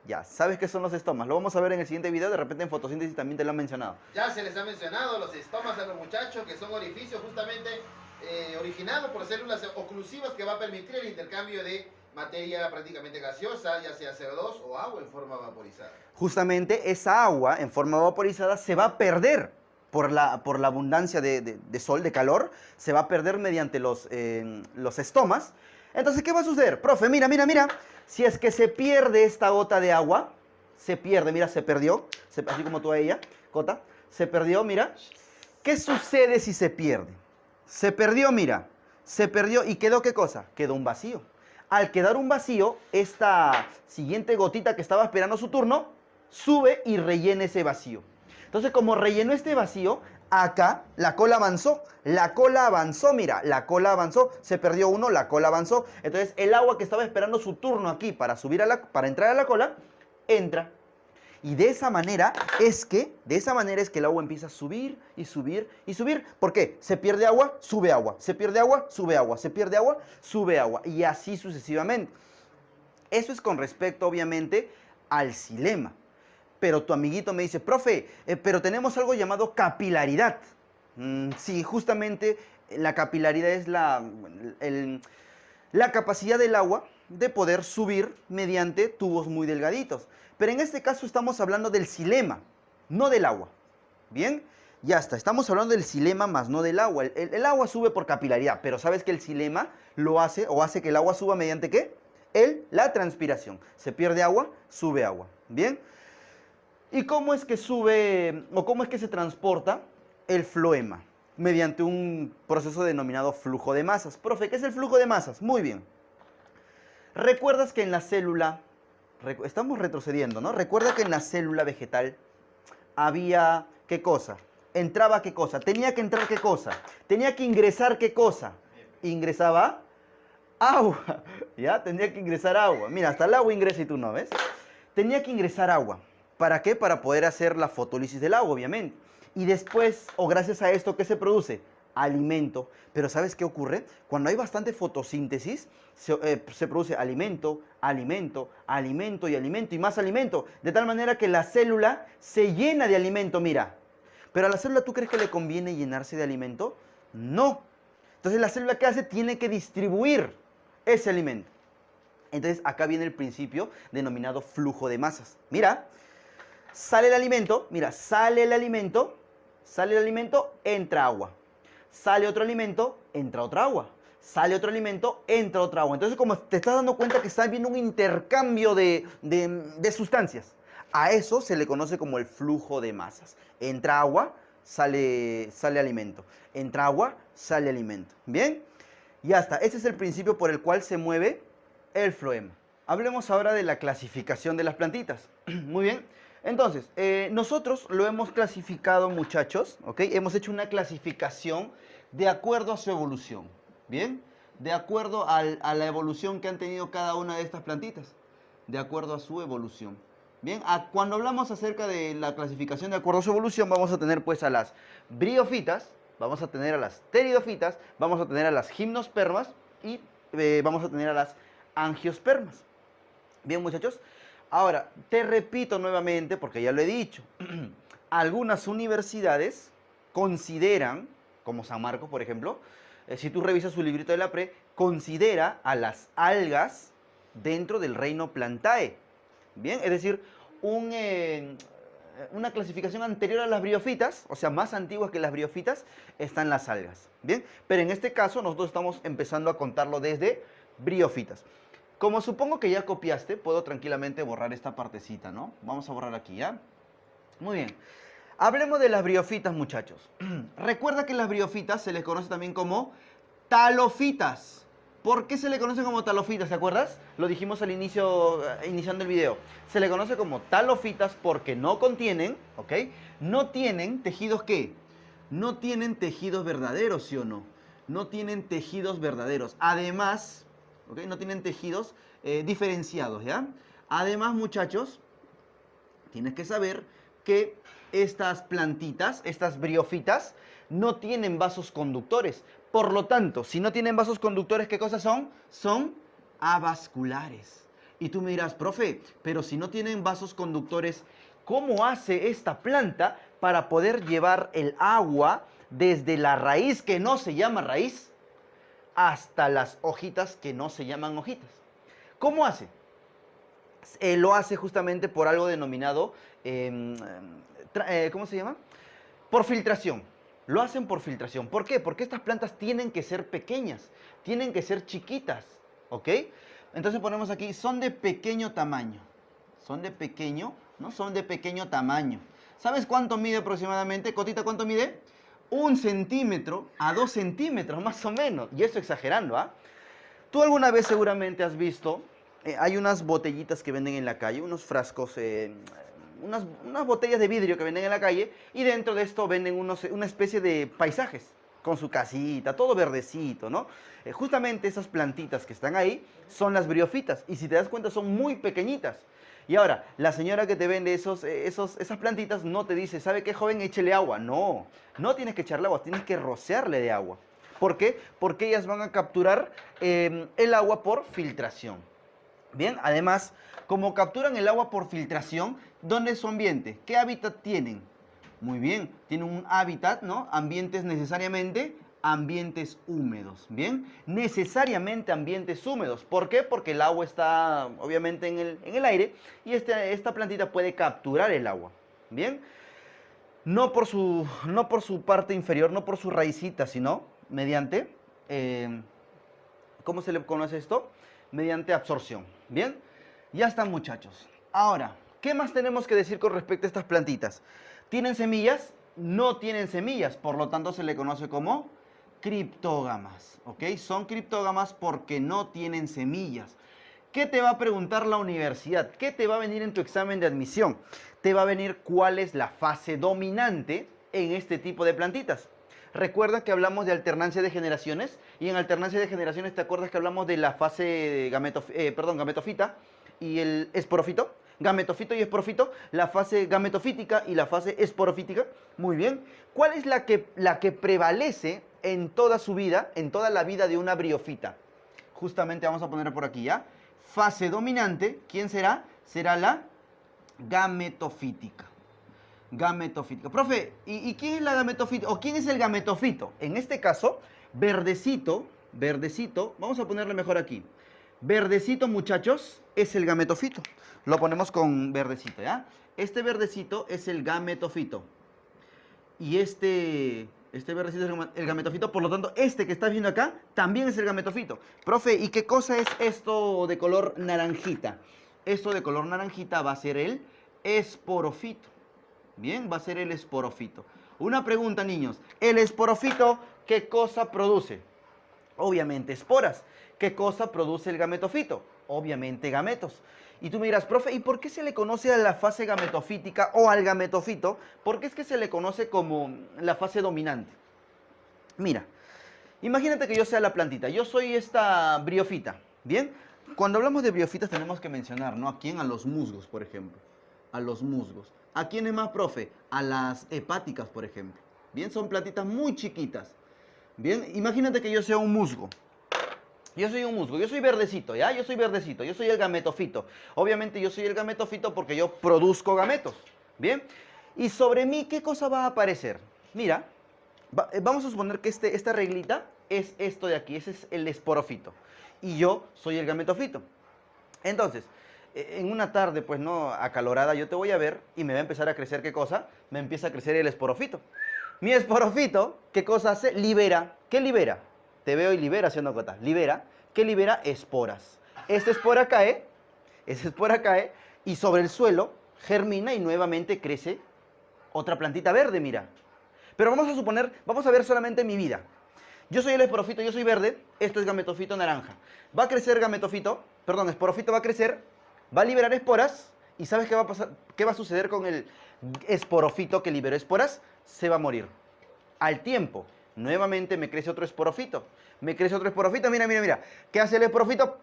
ya, ¿sabes qué son los estomas? Lo vamos a ver en el siguiente video, de repente en fotosíntesis también te lo han mencionado. Ya se les ha mencionado los estomas a los muchachos, que son orificios justamente originados por células oclusivas que va a permitir el intercambio de materia prácticamente gaseosa, ya sea CO2 o agua en forma vaporizada. Justamente esa agua en forma vaporizada se va a perder por la abundancia de sol, de calor, se va a perder mediante los estomas. Entonces, ¿qué va a suceder? Profe, mira, mira, mira. Si es que se pierde esta gota de agua, se pierde, mira, se perdió, así como tú a ella, Cota, se perdió, mira. ¿Qué sucede si se pierde? Se perdió, mira, se perdió y quedó ¿qué cosa? Quedó un vacío. Al quedar un vacío, esta siguiente gotita que estaba esperando su turno, sube y rellena ese vacío. Entonces, como rellenó este vacío, acá la cola avanzó. La cola avanzó, mira, la cola avanzó. Se perdió uno, la cola avanzó. Entonces, el agua que estaba esperando su turno aquí para para entrar a la cola, entra. Y de esa manera es que el agua empieza a subir y subir y subir. ¿Por qué? Se pierde agua, sube agua. Se pierde agua, sube agua. Se pierde agua, sube agua. Y así sucesivamente. Eso es con respecto, obviamente, al xilema. Pero tu amiguito me dice, profe, pero tenemos algo llamado capilaridad. Sí, justamente la capilaridad es la capacidad del agua de poder subir mediante tubos muy delgaditos. Pero en este caso estamos hablando del xilema, no del agua. ¿Bien? Ya está, estamos hablando del xilema más no del agua. El agua sube por capilaridad, pero ¿sabes que el xilema lo hace o hace que el agua suba mediante qué? La transpiración. Se pierde agua, sube agua. ¿Bien? ¿Y cómo es que sube o cómo es que se transporta el floema? Mediante un proceso denominado flujo de masas. Profe, ¿qué es el flujo de masas? Muy bien. ¿Recuerdas que en la célula, estamos retrocediendo, ¿no? Recuerda que en la célula vegetal había, ¿qué cosa? Entraba, ¿qué cosa? Tenía que entrar, ¿qué cosa? Tenía que ingresar, ¿qué cosa? Ingresaba agua, ¿ya? Tenía que ingresar agua. Mira, hasta el agua ingresa y tú no, ¿ves? Tenía que ingresar agua. ¿Para qué? Para poder hacer la fotólisis del agua, obviamente. Y después, o gracias a esto, ¿qué se produce? Alimento. Pero ¿sabes qué ocurre? Cuando hay bastante fotosíntesis, se produce alimento, alimento, alimento y alimento y más alimento. De tal manera que la célula se llena de alimento, mira. Pero a la célula, ¿tú crees que le conviene llenarse de alimento? No. Entonces la célula, ¿qué hace? Tiene que distribuir ese alimento. Entonces acá viene el principio denominado flujo de masas. Mira, sale el alimento, mira, sale el alimento, entra agua. Sale otro alimento, entra otra agua. Sale otro alimento, entra otra agua. Entonces, como te estás dando cuenta que está habiendo un intercambio de sustancias, a eso se le conoce como el flujo de masas. Entra agua, sale alimento. Entra agua, sale alimento. ¿Bien? Ya está. Ese es el principio por el cual se mueve el floema. Hablemos ahora de la clasificación de las plantitas. Muy bien. Entonces, nosotros lo hemos clasificado, muchachos, ¿ok? Hemos hecho una clasificación de acuerdo a su evolución, ¿bien? De acuerdo a la evolución que han tenido cada una de estas plantitas, de acuerdo a su evolución, ¿bien? Cuando hablamos acerca de la clasificación de acuerdo a su evolución, vamos a tener pues a las briofitas, vamos a tener a las pteridofitas, vamos a tener a las gimnospermas y vamos a tener a las angiospermas. Bien, muchachos. Ahora, te repito nuevamente, porque ya lo he dicho, algunas universidades consideran, como San Marcos, por ejemplo, si tú revisas su librito de la pre, considera a las algas dentro del reino Plantae. Bien, es decir, una clasificación anterior a las briofitas, o sea, más antiguas que las briofitas, están las algas. Bien, pero en este caso nosotros estamos empezando a contarlo desde briofitas. Como supongo que ya copiaste, puedo tranquilamente borrar esta partecita, ¿no? Vamos a borrar aquí, ¿ya? Muy bien. Hablemos de las briofitas, muchachos. Recuerda que las briofitas se les conoce también como talofitas. ¿Por qué se le conoce como talofitas? ¿Te acuerdas? Lo dijimos al inicio, iniciando el video. Se le conoce como talofitas porque no contienen, ¿ok? No tienen tejidos, ¿qué? No tienen tejidos verdaderos, ¿sí o no? No tienen tejidos verdaderos. Además, ¿ok? No tienen tejidos diferenciados, ¿ya? Además, muchachos, tienes que saber que estas plantitas, estas briofitas, no tienen vasos conductores. Por lo tanto, si no tienen vasos conductores, ¿qué cosas son? Son avasculares. Y tú me dirás, profe, pero si no tienen vasos conductores, ¿cómo hace esta planta para poder llevar el agua desde la raíz, que no se llama raíz, hasta las hojitas que no se llaman hojitas? ¿Cómo hace? Lo hace justamente por algo denominado, ¿cómo se llama? Por filtración. Lo hacen por filtración. ¿Por qué? Porque estas plantas tienen que ser pequeñas, tienen que ser chiquitas, ¿ok? Entonces ponemos aquí, son de pequeño tamaño. Son de pequeño, ¿no? Son de pequeño tamaño. ¿Sabes cuánto mide aproximadamente? Cotita, ¿cuánto mide? 1 centímetro a 2 centímetros, más o menos. Y eso exagerando, ¿ah? Tú alguna vez seguramente has visto, hay unas botellitas que venden en la calle, unos frascos, unas botellas de vidrio que venden en la calle, y dentro de esto venden una especie de paisajes con su casita, todo verdecito, ¿no? Justamente esas plantitas que están ahí son las briofitas, y si te das cuenta son muy pequeñitas. Y ahora, la señora que te vende esas plantitas no te dice, ¿sabe qué, joven? Échele agua. No, no tienes que echarle agua, tienes que rociarle de agua. ¿Por qué? Porque ellas van a capturar el agua por filtración. Bien, además, como capturan el agua por filtración, ¿dónde es su ambiente? ¿Qué hábitat tienen? Muy bien, tienen un hábitat, ¿no? Ambientes necesariamente, ambientes húmedos, ¿bien? Necesariamente ambientes húmedos. ¿Por qué? Porque el agua está, obviamente, en el aire y esta plantita puede capturar el agua, ¿bien? No por su parte inferior, no por su raicita, sino mediante, ¿cómo se le conoce esto? Mediante absorción, ¿bien? Ya están, muchachos. Ahora, ¿qué más tenemos que decir con respecto a estas plantitas? ¿Tienen semillas? No tienen semillas, por lo tanto se le conoce como criptógamas, ¿ok? Son criptógamas porque no tienen semillas. ¿Qué te va a preguntar la universidad? ¿Qué te va a venir en tu examen de admisión? Te va a venir cuál es la fase dominante en este tipo de plantitas. Recuerda que hablamos de alternancia de generaciones, y en alternancia de generaciones, ¿te acuerdas que hablamos de la fase gametofita y el esporofito? Gametofito y esporofito, la fase gametofítica y la fase esporofítica. Muy bien. ¿Cuál es la que prevalece en toda su vida, en toda la vida de una briofita? Justamente vamos a poner por aquí, ¿ya? Fase dominante, ¿quién será? Será la gametofítica. Gametofítica. Profe, ¿y quién es la gametofita? ¿O quién es el gametofito? En este caso, verdecito, vamos a ponerle mejor aquí. Verdecito, muchachos, es el gametofito. Lo ponemos con verdecito, ¿ya? Este verdecito es el gametofito. Y este verdecito es el gametofito, por lo tanto, este que estás viendo acá también es el gametofito. Profe, ¿y qué cosa es esto de color naranjita? Esto de color naranjita va a ser el esporofito. Bien, va a ser el esporofito. Una pregunta, niños. ¿El esporofito qué cosa produce? Obviamente esporas. ¿Qué cosa produce el gametofito? Obviamente gametos. Y tú me dirás, profe, ¿y por qué se le conoce a la fase gametofítica o al gametofito? ¿Por qué es que se le conoce como la fase dominante? Mira, imagínate que yo sea la plantita. Yo soy esta briofita. ¿Bien? Cuando hablamos de briofitas tenemos que mencionar, ¿no? ¿A quién? A los musgos, por ejemplo. A los musgos. ¿A quiénes más, profe? A las hepáticas, por ejemplo. Bien, son plantitas muy chiquitas. Bien, imagínate que yo sea un musgo. Yo soy un musgo, yo soy verdecito, ¿ya? Yo soy verdecito, yo soy el gametofito. Obviamente yo soy el gametofito porque yo produzco gametos, ¿bien? Y sobre mí, ¿qué cosa va a aparecer? Mira, vamos a suponer que esta reglita es esto de aquí, ese es el esporofito. Y yo soy el gametofito. Entonces, en una tarde, pues, ¿no? Acalorada, yo te voy a ver y me va a empezar a crecer, ¿qué cosa? Me empieza a crecer el esporofito. Mi esporofito, ¿qué cosa hace? Libera. ¿Qué libera? Te veo y libera, haciendo cotas. Libera. ¿Qué libera? Esporas. Esta espora cae y sobre el suelo germina y nuevamente crece otra plantita verde, mira. Pero vamos a suponer, vamos a ver solamente mi vida. Yo soy el esporofito, yo soy verde, esto es gametofito naranja. Va a crecer esporofito va a crecer, va a liberar esporas, y ¿sabes qué va a pasar? ¿Qué va a suceder con el esporofito que liberó esporas? Se va a morir. Al tiempo, nuevamente me crece otro esporofito. Mira. ¿Qué hace el esporofito?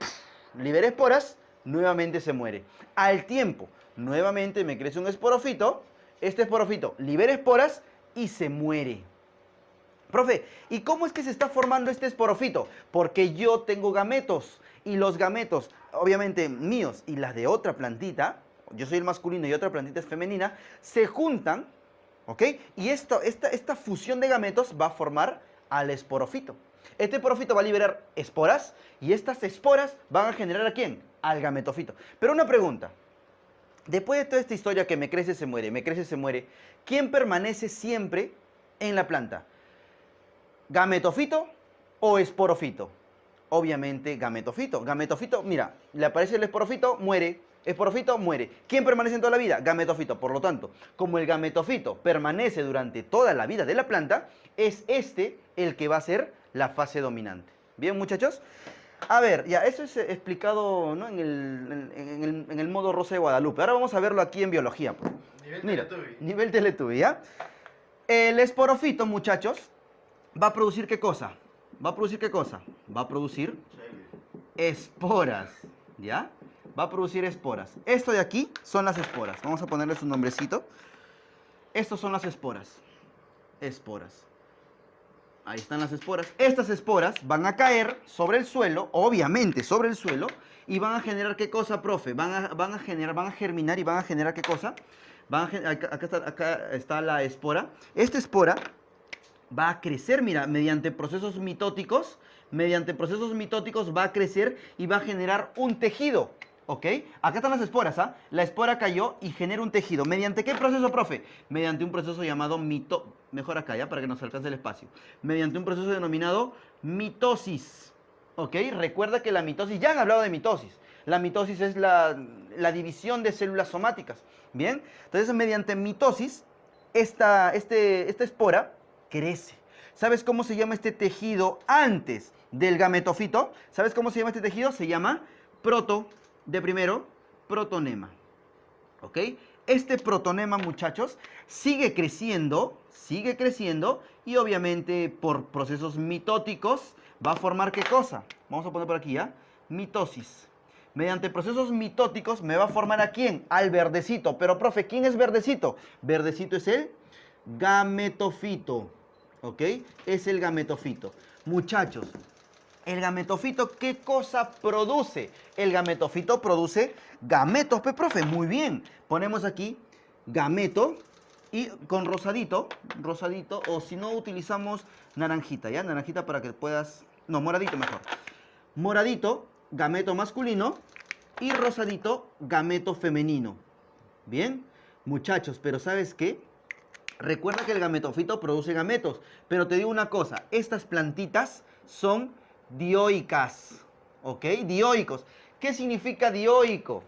Libera esporas, nuevamente se muere. Al tiempo, nuevamente me crece un esporofito. Este esporofito libera esporas y se muere. Profe, ¿y cómo es que se está formando este esporofito? Porque yo tengo gametos, y los gametos, obviamente míos y las de otra plantita, yo soy el masculino y otra plantita es femenina, se juntan, ¿ok? Y esta fusión de gametos va a formar al esporofito. Este esporofito va a liberar esporas, y estas esporas van a generar ¿a quién? Al gametofito. Pero una pregunta. Después de toda esta historia que me crece, se muere, ¿quién permanece siempre en la planta? ¿Gametofito o esporofito? Obviamente gametofito. Gametofito, mira, le aparece el esporofito, muere. Esporofito, muere. ¿Quién permanece en toda la vida? Gametofito. Por lo tanto, como el gametofito permanece durante toda la vida de la planta, es este el que va a ser la fase dominante. Bien, muchachos. A ver, ya, eso es explicado, ¿no? en el modo Rosa de Guadalupe. Ahora vamos a verlo aquí en biología, pues. Nivel Mira, Teletubby. nivel Teletubby, ¿ya? El esporofito, muchachos, va a producir ¿qué cosa? ¿Va a producir qué cosa? Va a producir esporas, ¿ya? Va a producir esporas. Esto de aquí son las esporas. Vamos a ponerle su nombrecito. Estos son las esporas. Esporas. Ahí están las esporas. Estas esporas van a caer sobre el suelo, obviamente sobre el suelo, y van a generar ¿qué cosa, profe? Van a germinar y van a generar ¿qué cosa? Acá está la espora. Esta espora va a crecer, mira, mediante procesos mitóticos. Mediante procesos mitóticos va a crecer y va a generar un tejido. ¿Ok? Acá están las esporas, ¿ah? La espora cayó y genera un tejido. ¿Mediante qué proceso, profe? Mediante un proceso llamado Mejor acá, ¿ya? Para que nos alcance el espacio. Mediante un proceso denominado mitosis. ¿Ok? Recuerda que la mitosis, ya han hablado de mitosis. La mitosis es la división de células somáticas. ¿Bien? Entonces, mediante mitosis, esta espora crece. ¿Sabes cómo se llama este tejido antes del gametofito? ¿Sabes cómo se llama este tejido? Se llama protonema. ¿Ok? Este protonema, muchachos, sigue creciendo y obviamente por procesos mitóticos va a formar ¿qué cosa? Vamos a poner por aquí, ¿ya? Mitosis. Mediante procesos mitóticos me va a formar ¿a quién? Al verdecito. Pero, profe, ¿quién es verdecito? Verdecito es el gametofito. ¿Ok? Es el gametofito. Muchachos, ¿el gametofito qué cosa produce? El gametofito produce gametos, profe. Muy bien. Ponemos aquí gameto y con rosadito, o si no utilizamos naranjita, ¿ya? Naranjita para que puedas... No, moradito mejor. Moradito, gameto masculino y rosadito, gameto femenino. Bien, muchachos, pero ¿sabes qué? Recuerda que el gametofito produce gametos, pero te digo una cosa, estas plantitas son dioicas, ¿ok? Dioicos. ¿Qué significa dioico?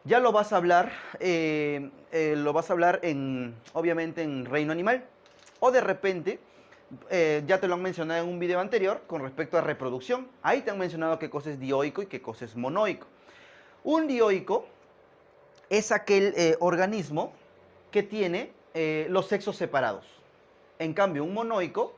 Ya lo vas a hablar, obviamente, en reino animal. O de repente, ya te lo han mencionado en un video anterior con respecto a reproducción. Ahí te han mencionado qué cosa es dioico y qué cosa es monoico. Un dioico es aquel organismo que tiene los sexos separados. En cambio, un monoico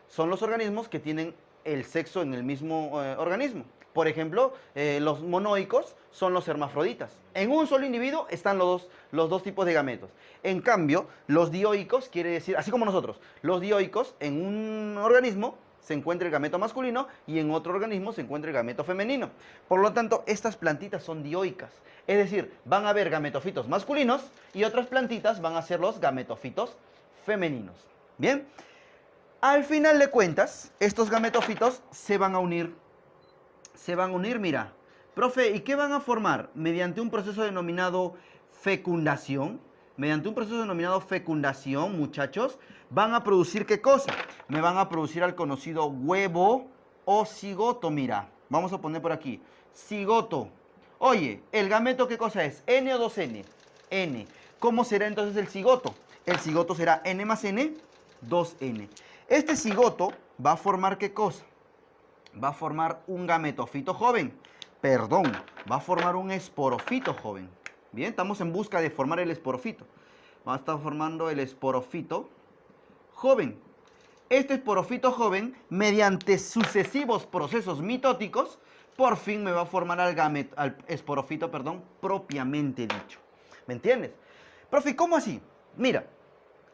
son los organismos que tienen el sexo en el mismo organismo. Por ejemplo, los monoicos son los hermafroditas. En un solo individuo están los dos tipos de gametos. En cambio, los dioicos quiere decir, así como nosotros, los dioicos en un organismo se encuentra el gameto masculino y en otro organismo se encuentra el gameto femenino. Por lo tanto, estas plantitas son dioicas. Es decir, van a haber gametofitos masculinos y otras plantitas van a ser los gametofitos femeninos. Bien, al final de cuentas, estos gametofitos se van a unir. Mira. Profe, ¿y qué van a formar? Mediante un proceso denominado fecundación. Mediante un proceso denominado fecundación, muchachos, van a producir ¿qué cosa? Me van a producir al conocido huevo o cigoto, mira. Vamos a poner por aquí, cigoto. Oye, ¿el gameto qué cosa es? ¿N o 2N? N. ¿Cómo será entonces el cigoto? El cigoto será N más N, 2N. Este cigoto va a formar ¿qué cosa? Va a formar un gametofito joven. Perdón, va a formar un esporofito joven. Bien, estamos en busca de formar el esporofito. Va a estar formando el esporofito joven. Este esporofito joven, mediante sucesivos procesos mitóticos, por fin me va a formar al esporofito, propiamente dicho. ¿Me entiendes? Profe, ¿cómo así? Mira,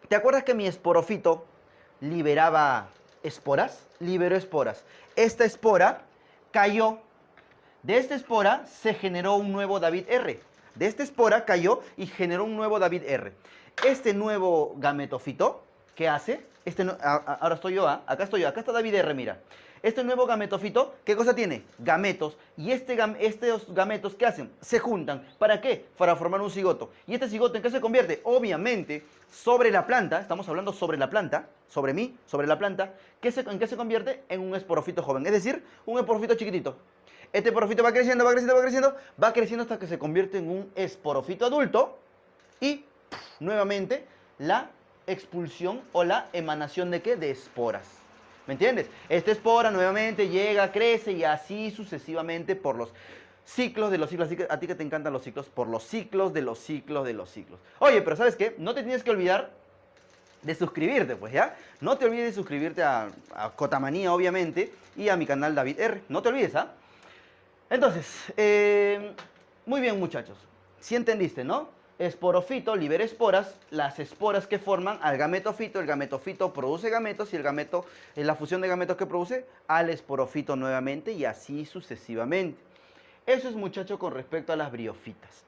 ¿te acuerdas que mi esporofito liberaba esporas? Liberó esporas. Esta espora cayó. De esta espora se generó un nuevo David R. De esta espora cayó y generó un nuevo David R. Este nuevo gametofito, ¿qué hace? Ahora estoy yo, acá estoy yo, acá está David R, mira. Este nuevo gametofito, ¿qué cosa tiene? Gametos. Y estos gametos, ¿qué hacen? Se juntan. ¿Para qué? Para formar un cigoto. ¿Y este cigoto en qué se convierte? Obviamente, sobre la planta, estamos hablando sobre la planta, sobre la planta, ¿en qué se convierte? En un esporofito joven. Es decir, un esporofito chiquitito. Este esporofito va creciendo hasta que se convierte en un esporofito adulto y nuevamente la expulsión o la emanación ¿de qué? De esporas. ¿Me entiendes? Esta espora nuevamente llega, crece y así sucesivamente por los ciclos de los ciclos. Así que a ti que te encantan los ciclos, por los ciclos de los ciclos de los ciclos. Oye, pero ¿sabes qué? No te tienes que olvidar de suscribirte, pues, ¿ya? No te olvides de suscribirte a Cotamanía, obviamente, y a mi canal David R. No te olvides, ¿ah? Entonces, muy bien, muchachos. Sí entendiste, ¿no? Esporofito libera esporas, las esporas que forman al gametofito, el gametofito produce gametos y el gameto, la fusión de gametos que produce al esporofito nuevamente y así sucesivamente. Eso es, muchacho, con respecto a las briofitas.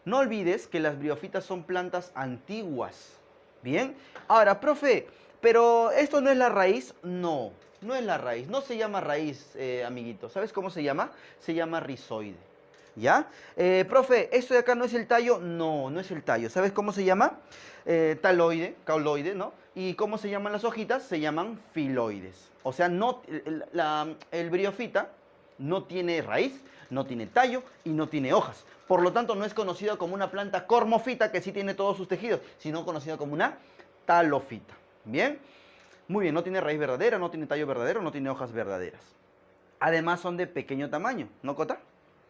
No olvides que las briofitas son plantas antiguas. Bien. Ahora, profe, pero ¿esto no es la raíz? No, no es la raíz. No se llama raíz, amiguito. ¿Sabes cómo se llama? Se llama rizoide. ¿Ya? Profe, ¿esto de acá no es el tallo? No, no es el tallo. ¿Sabes cómo se llama? Taloide, cauloide, ¿no? ¿Y cómo se llaman las hojitas? Se llaman filoides. O sea, no, el briofita no tiene raíz, no tiene tallo y no tiene hojas. Por lo tanto, no es conocida como una planta cormofita que sí tiene todos sus tejidos, sino conocida como una talofita. ¿Bien? Muy bien, no tiene raíz verdadera, no tiene tallo verdadero, no tiene hojas verdaderas. Además, son de pequeño tamaño, ¿no, Cota?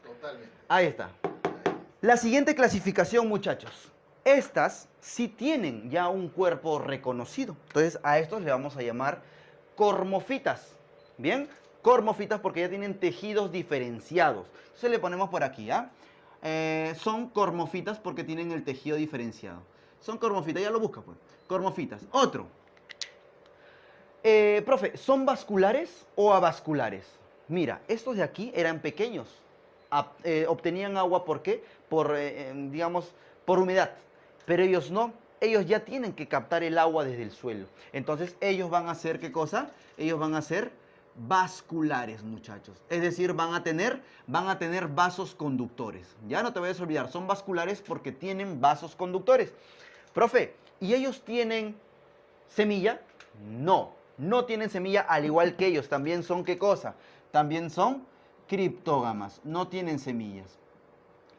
Totalmente. Ahí está. La siguiente clasificación, muchachos. Estas sí tienen ya un cuerpo reconocido. Entonces, a estos le vamos a llamar cormofitas. ¿Bien? Cormofitas porque ya tienen tejidos diferenciados. Entonces le ponemos por aquí, ¿ah? Son cormofitas porque tienen el tejido diferenciado. Son cormofitas, ya lo busca, pues. Cormofitas. Otro. Profe, ¿son vasculares o avasculares? Mira, estos de aquí eran pequeños. Obtenían agua, ¿por qué? Digamos, por humedad. Pero ellos no. Ellos ya tienen que captar el agua desde el suelo. Entonces, ellos van a hacer, ¿qué cosa? Ellos van a ser vasculares, muchachos. Es decir, van a tener vasos conductores. Ya no te vayas a olvidar, son vasculares porque tienen vasos conductores. Profe, ¿y ellos tienen semilla? No, no tienen semilla, al igual que ellos. También son, ¿qué cosa? También son criptógamas, no tienen semillas.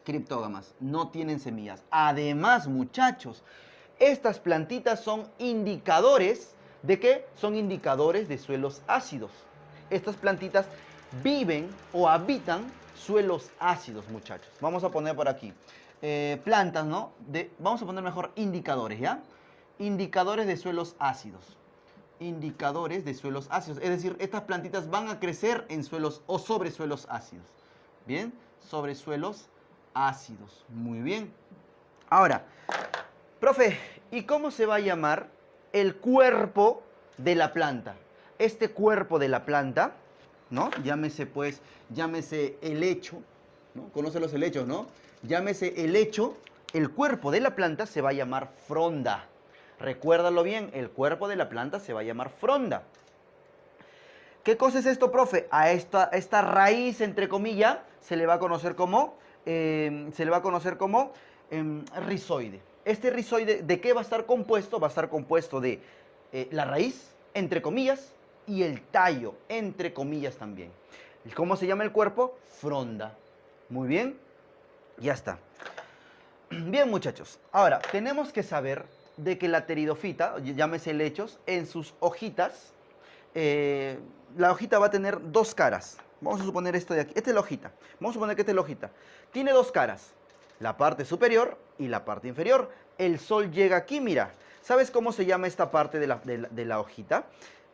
Criptógamas, no tienen semillas. Además, muchachos, estas plantitas son indicadores ¿de qué? Son indicadores de suelos ácidos. Estas plantitas viven o habitan suelos ácidos, muchachos. Vamos a poner por aquí plantas, ¿no? Vamos a poner mejor indicadores, ¿ya? Indicadores de suelos ácidos. Indicadores de suelos ácidos. Es decir, estas plantitas van a crecer en suelos o sobre suelos ácidos. ¿Bien? Sobre suelos ácidos. Muy bien. Ahora, profe, ¿y cómo se va a llamar el cuerpo de la planta? Este cuerpo de la planta, ¿no? Llámese el hecho, ¿no? Conoce los helechos, ¿no? Llámese el hecho, el cuerpo de la planta se va a llamar fronda. Recuérdalo bien, el cuerpo de la planta se va a llamar fronda. ¿Qué cosa es esto, profe? A esta raíz, entre comillas, se le va a conocer como rizoide. Este rizoide, ¿de qué va a estar compuesto? Va a estar compuesto de la raíz, entre comillas, y el tallo, entre comillas también. ¿Cómo se llama el cuerpo? Fronda. Muy bien, ya está. Bien, muchachos. Ahora, tenemos que saber de que la pteridofita, llámese helechos, en sus hojitas, la hojita va a tener dos caras. Vamos a suponer esto de aquí. Esta es la hojita. Vamos a suponer que esta es la hojita. Tiene dos caras. La parte superior y la parte inferior. El sol llega aquí, mira. ¿Sabes cómo se llama esta parte de la hojita?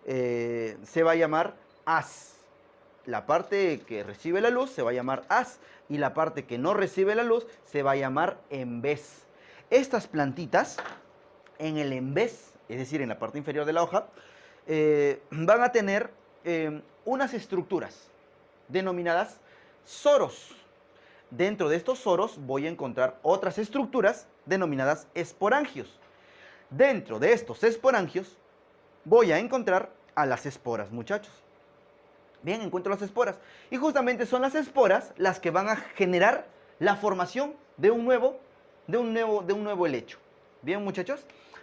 Se va a llamar haz. La parte que recibe la luz se va a llamar haz. Y la parte que no recibe la luz se va a llamar embés. Estas plantitas, en el embés, es decir, en la parte inferior de la hoja, van a tener unas estructuras denominadas soros. Dentro de estos soros voy a encontrar otras estructuras denominadas esporangios. Dentro de estos esporangios voy a encontrar a las esporas, muchachos. Bien, encuentro las esporas. Y justamente son las esporas las que van a generar la formación de un nuevo helecho. Bien, muchachos.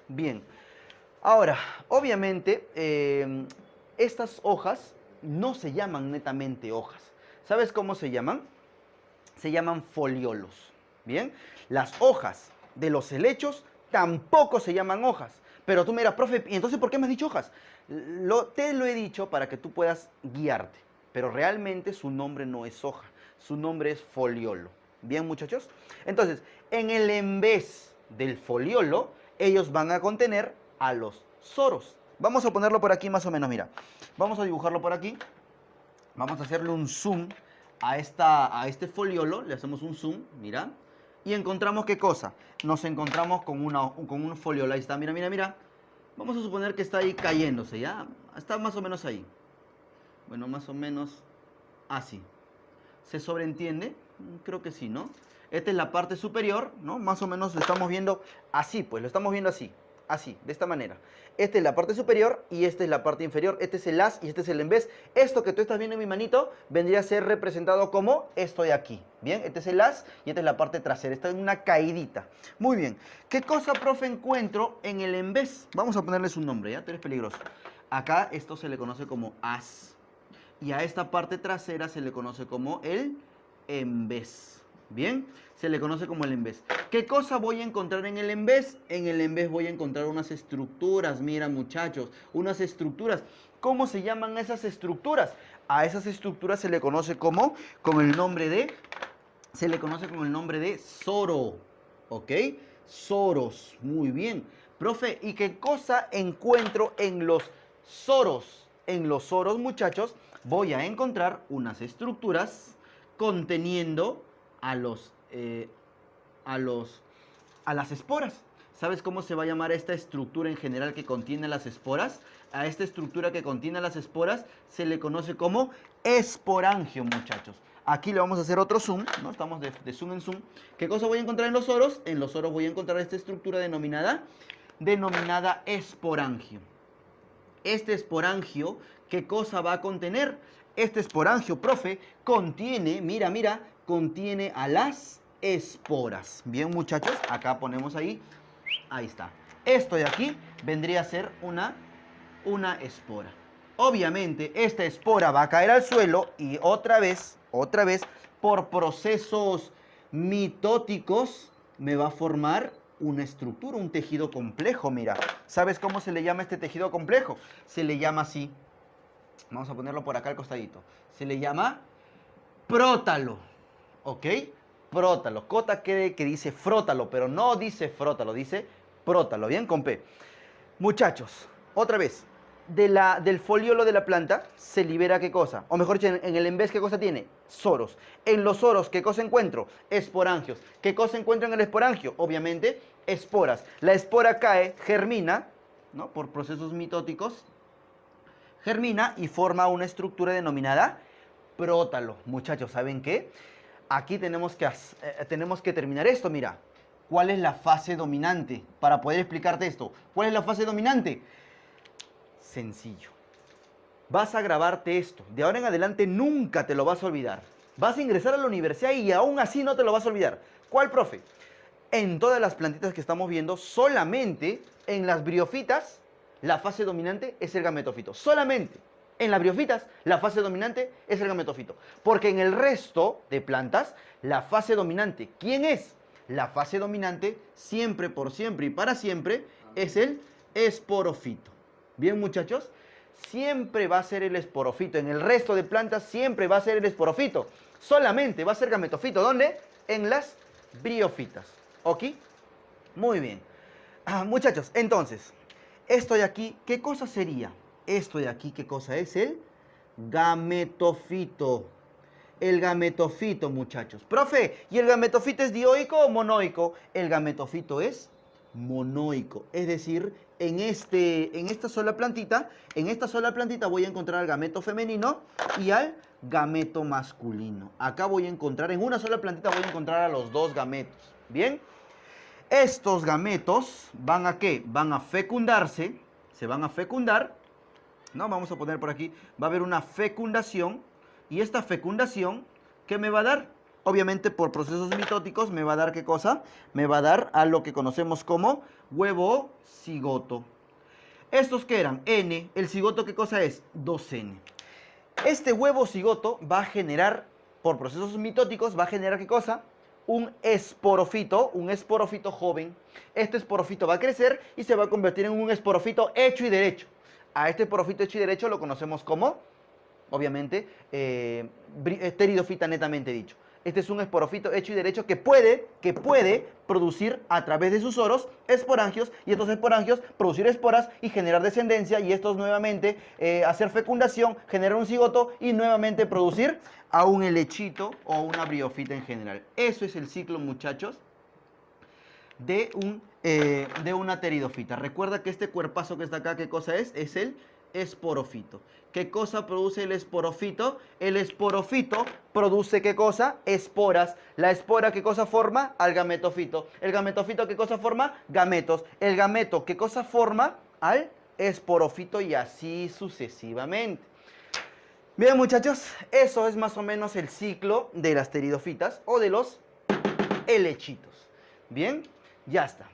Bien. Ahora, obviamente, estas hojas no se llaman netamente hojas. ¿Sabes cómo se llaman? Se llaman foliolos. Bien. Las hojas de los helechos tampoco se llaman hojas. Pero tú me dirás, profe, ¿y entonces por qué me has dicho hojas? Te lo he dicho para que tú puedas guiarte, pero realmente su nombre no es hoja, su nombre es foliolo. ¿Bien, muchachos? Entonces, en el en vez del foliolo, ellos van a contener a los soros. Vamos a ponerlo por aquí más o menos, mira. Vamos a dibujarlo por aquí. Vamos a hacerle un zoom a este foliolo. Le hacemos un zoom, mira. Y encontramos, ¿qué cosa? Nos encontramos con un foliolo. Ahí está, mira, mira, mira. Vamos a suponer que está ahí cayéndose, ¿ya? Está más o menos ahí. Bueno, más o menos así. ¿Se sobreentiende? Creo que sí, ¿no? Esta es la parte superior, ¿no? Más o menos lo estamos viendo así, pues lo estamos viendo así. Así, de esta manera. Esta es la parte superior y esta es la parte inferior. Este es el as y este es el en vez. Esto que tú estás viendo en mi manito vendría a ser representado como esto de aquí. Bien, este es el as y esta es la parte trasera. Esta es una caidita. Muy bien. ¿Qué cosa, profe, encuentro en el en vez? Vamos a ponerles un nombre, ¿ya? Tú eres peligroso. Acá esto se le conoce como as. Y a esta parte trasera se le conoce como el en vez. Bien, se le conoce como el en vez. ¿Qué cosa voy a encontrar en el en vez? En el en vez voy a encontrar unas estructuras, mira muchachos, unas estructuras. ¿Cómo se llaman esas estructuras? A esas estructuras se le conoce como, se le conoce con el nombre de soro, ¿ok? Soros, muy bien. Profe, ¿y qué cosa encuentro en los soros? En los soros, muchachos, voy a encontrar unas estructuras conteniendo a las esporas. ¿Sabes cómo se va a llamar esta estructura en general que contiene las esporas? A esta estructura que contiene las esporas se le conoce como esporangio, muchachos. Aquí le vamos a hacer otro zoom, ¿no? Estamos de zoom en zoom. ¿Qué cosa voy a encontrar en los soros? En los soros voy a encontrar esta estructura denominada esporangio. Este esporangio, ¿qué cosa va a contener? Este esporangio, profe, contiene, mira, mira, contiene a las esporas. Bien, muchachos, acá ponemos ahí está. Esto de aquí vendría a ser una espora. Obviamente, esta espora va a caer al suelo y otra vez, por procesos mitóticos, me va a formar una estructura, un tejido complejo, mira. ¿Sabes cómo se le llama este tejido complejo? Se le llama así. Vamos a ponerlo por acá al costadito. Se le llama prótalo. ¿Ok? Prótalo. Cota que dice frótalo, pero no dice frótalo, dice prótalo. ¿Bien? Con P. Muchachos, otra vez. Del foliolo de la planta se libera ¿qué cosa? O mejor dicho, en el en vez, ¿qué cosa tiene? Soros. En los soros, ¿qué cosa encuentro? Esporangios. ¿Qué cosa encuentro en el esporangio? Obviamente, esporas. La espora cae, germina, ¿no? Por procesos mitóticos. Germina y forma una estructura denominada prótalo. Muchachos, ¿saben qué? Aquí tenemos que terminar esto, mira. ¿Cuál es la fase dominante? Para poder explicarte esto. ¿Cuál es la fase dominante? Sencillo. Vas a grabarte esto. De ahora en adelante nunca te lo vas a olvidar. Vas a ingresar a la universidad y aún así no te lo vas a olvidar. ¿Cuál, profe? En todas las plantitas que estamos viendo, solamente en las briofitas, la fase dominante es el gametofito. Solamente en las briofitas, la fase dominante es el gametofito. Porque en el resto de plantas, la fase dominante, ¿quién es? La fase dominante, siempre, por siempre y para siempre, es el esporofito. Bien, muchachos, siempre va a ser el esporofito. En el resto de plantas siempre va a ser el esporofito. Solamente va a ser gametofito. ¿Dónde? En las briofitas. ¿Ok? Muy bien. Muchachos, entonces, esto de aquí, ¿qué cosa sería? Esto de aquí, ¿qué cosa es? El gametofito. El gametofito, muchachos. Profe, ¿y el gametofito es dioico o monoico? El gametofito es monoico. Es decir, en esta sola plantita voy a encontrar al gameto femenino y al gameto masculino. Acá voy a encontrar, en una sola plantita voy a encontrar a los dos gametos. ¿Bien? Estos gametos van a ¿qué? Van a fecundarse, se van a fecundar, ¿no? Vamos a poner por aquí, va a haber una fecundación y esta fecundación, ¿qué me va a dar? Obviamente por procesos mitóticos me va a dar ¿qué cosa? Me va a dar a lo que conocemos como huevo cigoto. ¿Estos qué eran? N, el cigoto ¿qué cosa es? 2N. Este huevo cigoto va a generar, por procesos mitóticos, va a generar ¿qué cosa? un esporofito joven. Este esporofito va a crecer y se va a convertir en un esporofito hecho y derecho. A este esporofito hecho y derecho lo conocemos como, obviamente, pteridofita netamente dicho. Este es un esporofito hecho y derecho que puede producir a través de sus soros esporangios, y estos esporangios producir esporas y generar descendencia, y estos nuevamente hacer fecundación, generar un cigoto y nuevamente producir a un helechito o una briofita en general. Eso es el ciclo, muchachos, de una pteridofita. Recuerda que este cuerpazo que está acá, ¿qué cosa es? Es el esporofito. ¿Qué cosa produce el esporofito? El esporofito produce, ¿qué cosa? Esporas. La espora, ¿qué cosa forma? Al gametofito. El gametofito, ¿qué cosa forma? Gametos. El gameto, ¿qué cosa forma? Al esporofito, y así sucesivamente. Bien, muchachos, eso es más o menos el ciclo de las pteridofitas o de los helechitos. Bien, ya está.